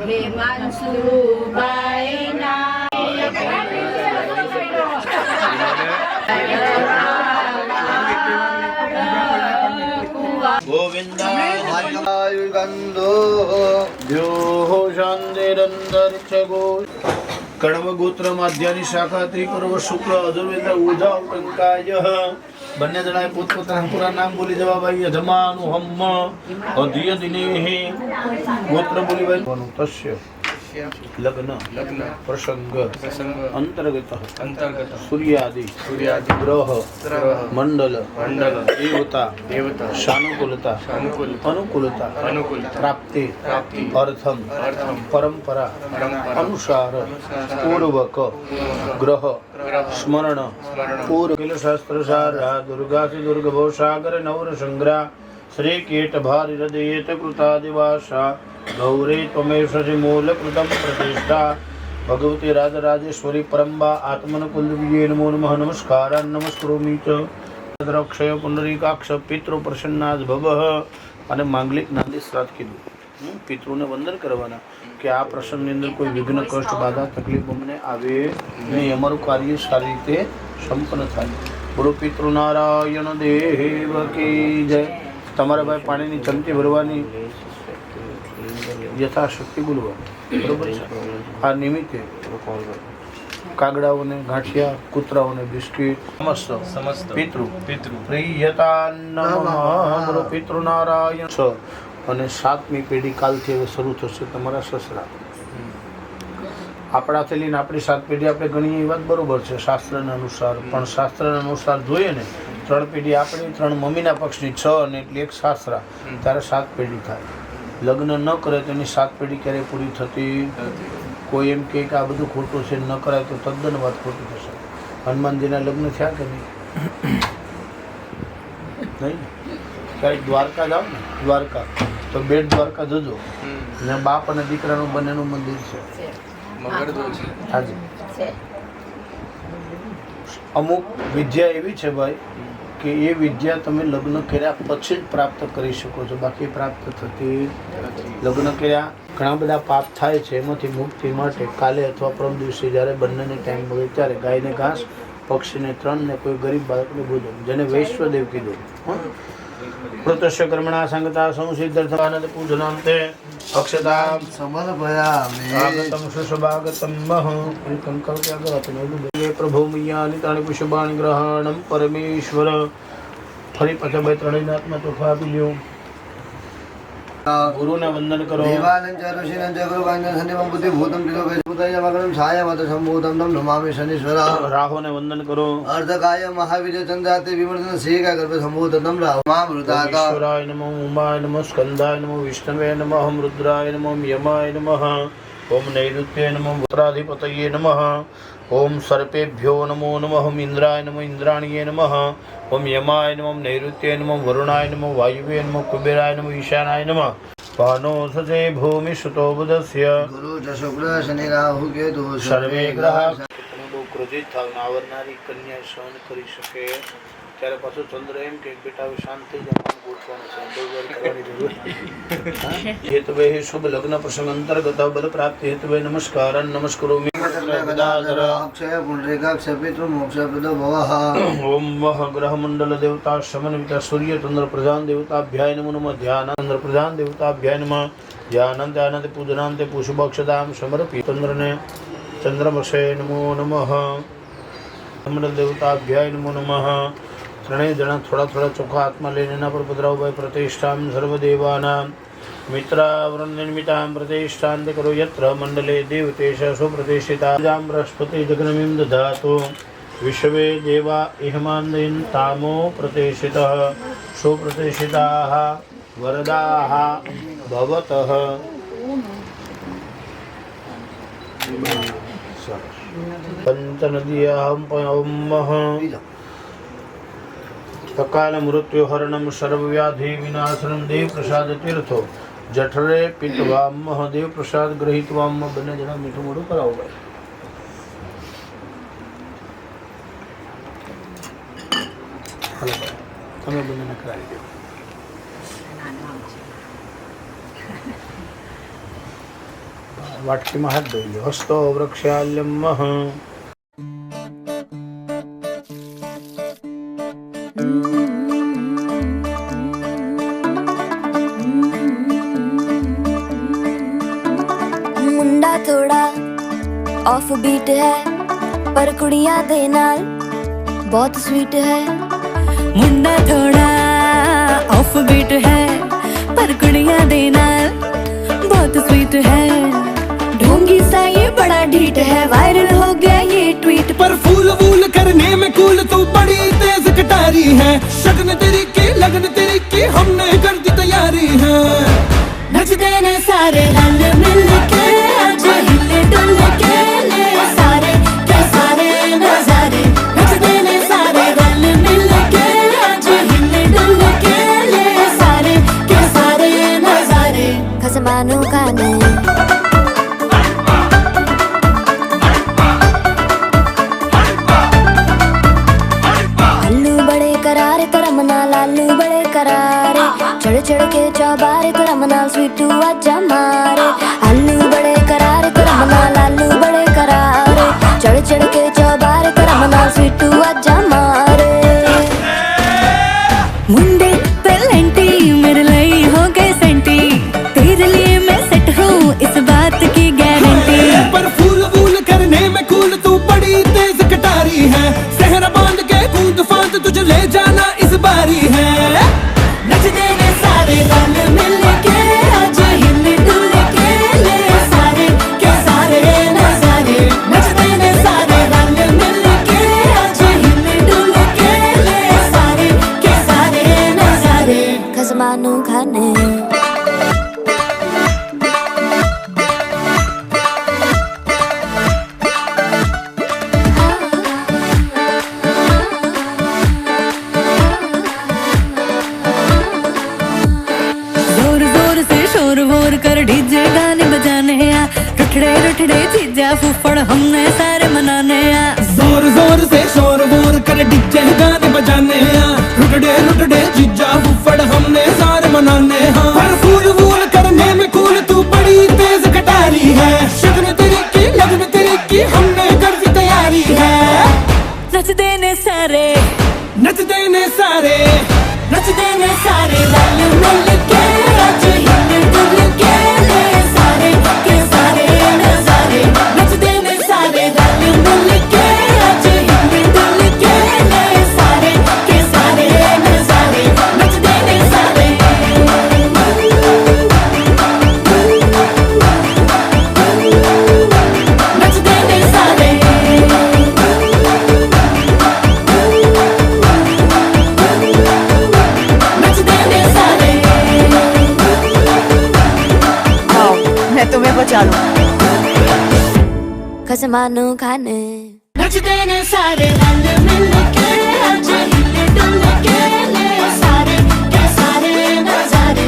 હિમાંશુભાઈના ગોવિંદાયુર્ગંધો દ્યોહો શાંતિરંતર ચ ગો કડવગોત્ર માધ્યાની શાખા ત્રિકર્વ શુક્લ અધુર્વેદ ઉધા ટંકાય. બંને જણાએ પોતપોતાના પૂરા નામ બોલી જવા ભાઈ યજમાનું હમ્મ અધિય દિનેહે ગોત્ર બોલી ભાઈ તસ્ય લગ્ન પ્રસંગ અંતર્ગત સૂર્યાદિ ગ્રહ મંડલ દેવતા સાનુકૂલતા અનુકૂલતા પ્રાપ્તિ અર્થમ પરંપરા અનુસાર પૂર્વક ગ્રહ સ્મરણ પૂર્વ શાસ્ત્ર સારા દુર્ગાથી દુર્ગભો સાગર નવર સંગ્રહ શ્રી કીટ ભારી હૃદયેત કૃતાદિવાસા ગૌરી ત્વમેવ મૂલ કૃતમ પ્રતિષ્ઠા ભગવતી રાજરાજેશ્વરી પરંબા આત્મન કુલદેવીએ નમો નમઃ નમસ્કારાન નમસ્કરોમિ ચ અક્ષય પુંડરીકાક્ષ પિતૃ પ્રસન્નાદ ભવઃ. અને માંગલિક નાદી શ્રાદ્ધ કીધું. પિતૃને વંદન કરવાના કે આ પ્રસંગની અંદર કોઈ વિઘ્ન કષ્ટ બાધા તકલીફ અમને આવે નહીં, અમારું કાર્ય સારી રીતે સંપન્ન થાય. બોલો પિતૃનારાયણ દેવ કી જય. તમારા ભાઈ પાણીની ચમચી ભરવાની યથાશક્તિ બોલવાની, બરોબર છે. આ નિમિત્તે કાગડાઓને ગાંઠિયા, કૂતરાઓને બિસ્કીટ સમસ્ત પિતૃ પ્રિયતા નમઃ. બોલો પિતૃનારાયણ છ. અને 7મી પેઢી કાલથી હવે શરૂ થશે તમારા સસરા. આપણાથી લઈને આપણી 7 પેઢી આપણે ગણીએ એ વાત બરોબર છે શાસ્ત્રના અનુસાર, પણ શાસ્ત્રના અનુસાર જોઈએ ને 3 પેઢી આપણી, 3 મમ્મીના પક્ષની 6 અને એટલે 1 સાસરા, ત્યારે 7 પેઢી થાય. લગ્ન ન કરે તો એની 7 પેઢી ક્યારેય પૂરી થતી. કોઈ એમ કહે કે આ બધું ખોટું છે, ન કરાય તો તદ્દન વાત ખોટી થશે. હનુમાનજીના લગ્ન થયા કે નહીં? નહીં. ક્યારેક દ્વારકા જાઓ ને, દ્વારકા તો બેટ દ્વારકા જજો ને બાપ અને દીકરાનું બંનેનું મંદિર છે. હાજી. અમુક વિદ્યા એવી છે ભાઈ કે એ વિદ્યા તમે લગ્ન કર્યા પછી જ પ્રાપ્ત કરી શકો છો, બાકી પ્રાપ્ત થતી. લગ્ન કર્યા ઘણા બધા પાપ થાય છે, એમાંથી મુક્તિ માટે કાલે અથવા પરમ દિવસે જ્યારે બંનેને ટાઈમ મળે ત્યારે ગાયને ઘાસ, પક્ષીને તૃણ ને કોઈ ગરીબ બાળકને ભોજન, જેને વૈશ્વદેવ કીધું. કૃતસ્ય કર્મણા સંગતા સંસિદ્ધર્થાનંદ પૂજનાંતે અક્ષતા સમર્પયામિ. આગતમ સુસ્વાગતમ મહ કંકલ્પ્યાગતમ પ્રભો મય્યાનિ તાણિ પુષ્પાણિ ગ્રહણમ પરમેશ્વર ફરી પાછા 2-3 હાથમાં તોફા આપી લ્યો. ગુરુને વંદન કરો. દેવાનંદ ઋષિનંદ ગુરુકાંડ સંદેવમ બુદ્ધિ ભૂતમ તિલોકે ભૂતાય મગરમ છાયામત સંભૂતમ તમ નમામિ શનિશ્વર. રાહોને વંદન કરો. અર્ધકાય મહાવીર ચંદ્રાતે વિમર્દન શ્રીકા ગર્ભ સંભૂતમ રાહુ મહામૃતાતા. ઈશ્વરાય નમઃ ઉમાય નમઃ સ્કંદાય નમઃ વિષ્ણવે નમઃ રુદ્રાય નમઃ યમાય નમઃ ઓમ નૈઋત્ય નમઃ ઉત્તરાધિપતયે નમઃ ઓમ સર્પેભ્યો નમો નમઃ ઇન્દ્રાય નમઃ ઇન્દ્રાણીએ નમઃ ઓમ યમાય નમઃ નૈઋત્ય નમઃ વરુણાય નમઃ વાયુવે નમઃ કુબેરાય નમઃ ઈશાનાય નમઃ પાનો સચે ભૂમિ સુતો બુધસ્ય ગુરુ ચ શુક્ર શનિ રાહુ કેતુ સર્વે ગ્રહ. તમે બહુ ક્રોધિત થાવ ને આવરનારી કન્યા સહન કરી શકે ત્યારે પાછો ચંદ્ર એમ કે બેટા હવે શાંત થઈ જાય, મન ગોઠવાનું છે, બહુ વાર કરવાની જરૂર નથી. હેતુવે શુભ લગ્ન પ્રસંગ અંતર્ગત બલ પ્રાપ્તિ હેતુવે નમસ્કારન નમસ્કરોમિ. અક્ષય પુંડરીકાક્ષ પિતૃ મોક્ષ પ્રદો ભવઃ. ઓમ વહ ગ્રહ મંડલ દેવતા સમન્વિતા સૂર્ય ચંદ્ર પ્રધાન દેવતાભ્યાય નમો નમઃ. ધ્યાન ચંદ્ર પ્રધાન દેવતાભ્યાય નમઃ. ધ્યાનંત આનંદ પૂજનાંતે પુષ્પક્ષદામ સમર્પિ ચંદ્રને ચંદ્રમસે નમો નમઃ. મંડલ દેવતાભ્યાય નમો નમઃ. ત્રણેય જણા થોડા થોડા ચોખ્ખા હાથમાં લઈને એના પર પધરાવો ભાઈ. પ્રતિષ્ઠામ સર્વદેવાનામ મિત્રાવૃન્નિમિતામ પ્રતિષ્ઠાંત કરો યત્ર મંડલે દેવતેશ સુપ્રતિષ્ઠિતા જામ બૃહસ્પતિ જગ્નમીમ દધાતો વિશ્વે દેવા ઇહમાંદિન તામો પ્રતિષ્ઠિતઃ સુપ્રતિષ્ઠિતાઃ વરદાઃ ભવતઃ. પંચનદીયહં પયૌમઃ સકાલ મૃત્યુહરણમ સર્વવ્યાધિ વિનાશનમ દેવ પ્રસાદ તીર્થો જઠરે પિત્તવામ દેવ પ્રસાદ ગ્રહિતવામ. બંને જણા મીઠું મોઢું કરાવો ભાઈ. તમે બંનેને કરાવી દો. વાટકીમાં હાથ ધોઈ લો. હસ્તો વૃક્ષાલ્યમ. मुंडा थोड़ा ऑफ बीट है पर कुड़ियां दे नाल बहुत स्वीट है. मुंडा थोड़ा ऑफ बीट है पर कुड़ियां दे नाल बहुत स्वीट है. ढोंगी सा ये बड़ा ढीठ है, वायरल हो गया ये ट्वीट पर फूल वूल करने में कूल तू बड़ी तेज कटारी है. शगन तेरी की लगन तेरी की हमने कर दी तैयारी है. नचते ने सारे रल मिल के आज हिले डुल के ले सारे के सारे नजारे. नचते ने सारे रल मिल के आज हिले डुल के ले सारे के सारे नजारे. खसमानू खाने अल्लू बड़े करारे तो रमना लालू बड़े करारे. चढ़ चढ़ के चौबारे तो रमना स्वीटू आजा मारे. अल्लू बड़े करारे तो रमना लालू बड़े करारे. चढ़ चढ़ के चौबारे तो रमना स्वीटू आजा मारे. मुंडे पेलेंटी मेरे लिए हो गए सेंटी, तेरे लिए मैं सेट हूँ इस बात की गारंटी. पर फूल वूल करने में कूल तू बड़ी तेज कटारी है. सहरा बांध के कूद फांद तुझे ले जाना इस बारी है. नचते ने सारे रल मिल के आज हिले डुल के ले सारे के सारे नजारे. नचते ने सारे रल मिल के आज हिले डुल के ले सारे के सारे नजारे. खसमानू खाने जोर जोर से शोर वोर कर डीजे गाने बजाने आ. रुठड़े रुठड़े चीजा फुफड़ हमने सारे मनाने आ. जोर जोर से शोर वोर कर डीजे गाने बजाने हैं. रुटड़े रुटड़े जीजा फुफड़ हमने सारे मनाने हैं. पर फूल वूल करने में कूल तू बड़ी तेज कटारी है. शगन तेरी की लगन तेरी की हमने कर दी तैयारी है. नचते ने सारे नचते ने सारे नचते ने सारे रल मिल के आज हिले डुल के ले सारे के सारे नजारे. नचते ने सारे रल मिल के आज हिले डुल के ले सारे के सारे नजारे. कसमानू खाने नचते ने सारे रल मिल के आज हिल डुल के ले सारे के सारे नजारे।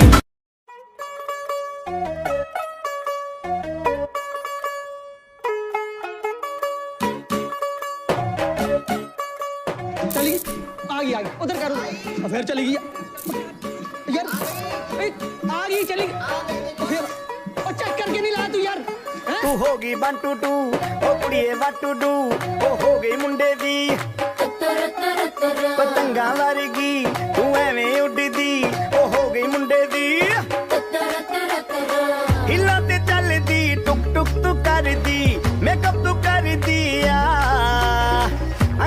चली आ गई उधर करो फिर चली गई यार आ गई चली फिर और चेक करके नहीं ला तू यार तू होगी 1 2 2 ओ कुड़िए what to do ओ हो गई मुंडे दी पतंगा वर्गी तू एवें उड़दी ओ हो गई मुंडे दी हिला ते चलदी टुक टुक तू करदी मेकअप तू कर दिया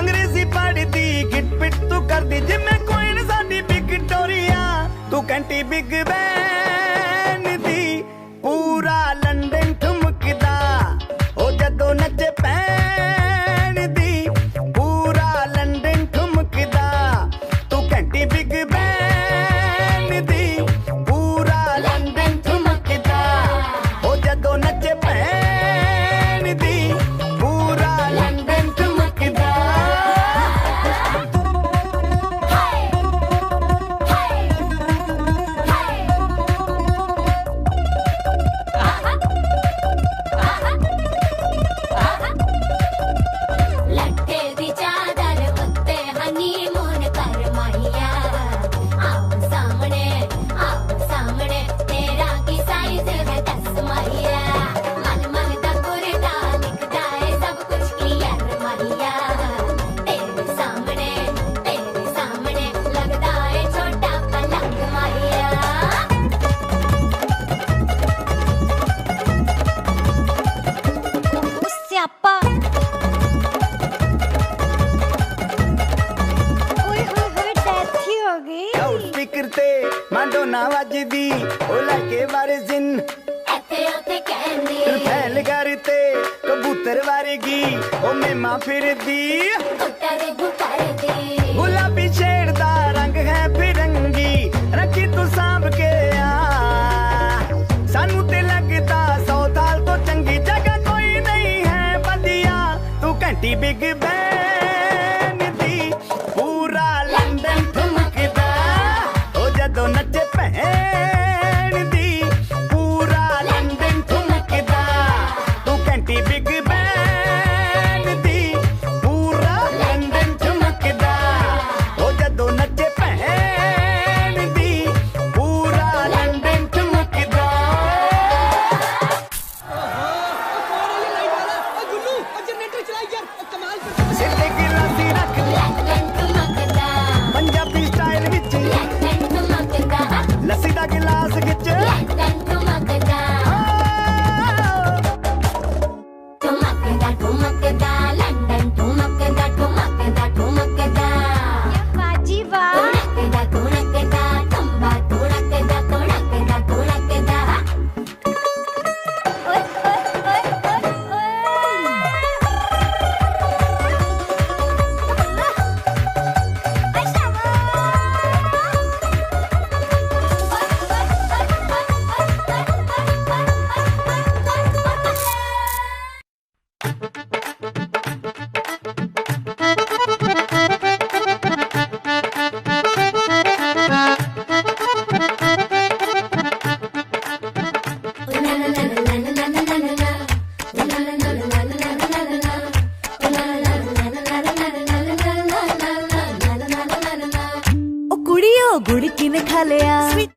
अंग्रेजी पढ़दी गिट पिट तू कर दी जिम्मे कोई न साडी विक्टोरिया तू कंटी बिग बैन दी पूरा लंदन ठुमकदा ओ जदों नचे पैन दी पूरा लंदन ठुमकदा तू कंटी बिग बैन दी पूरा लंदन ठुमकदा ओ जदों नचे पैन दी पूरा लंदन ठुमकदा। लट्टे दी चादर उत्ते हनीमून कर माहिया आओ सामने तेरा की साइज है 10 माहिया मन मन दा कुर्ता दिखदा है सब कुछ क्लियर माहिया तेरे सामने लगदा है छोटा पलंग माहिया। स्यापा ओए होए डेथ ही हो गई लाउड स्पीकर ते मांडोना वजदी ओ लाके वारे जिन एथे ओथे कहंदी फैल करते कबूतर वारेगी ओ मेमा फिरदी गुटर दी गुलाबी शेड दा रंग है फिरंगी रखी तू सांभ के आ सानू ते लगदा 100 साल तो चंगी जगह कोई नहीं है बदिया तू घंटी बिग बैन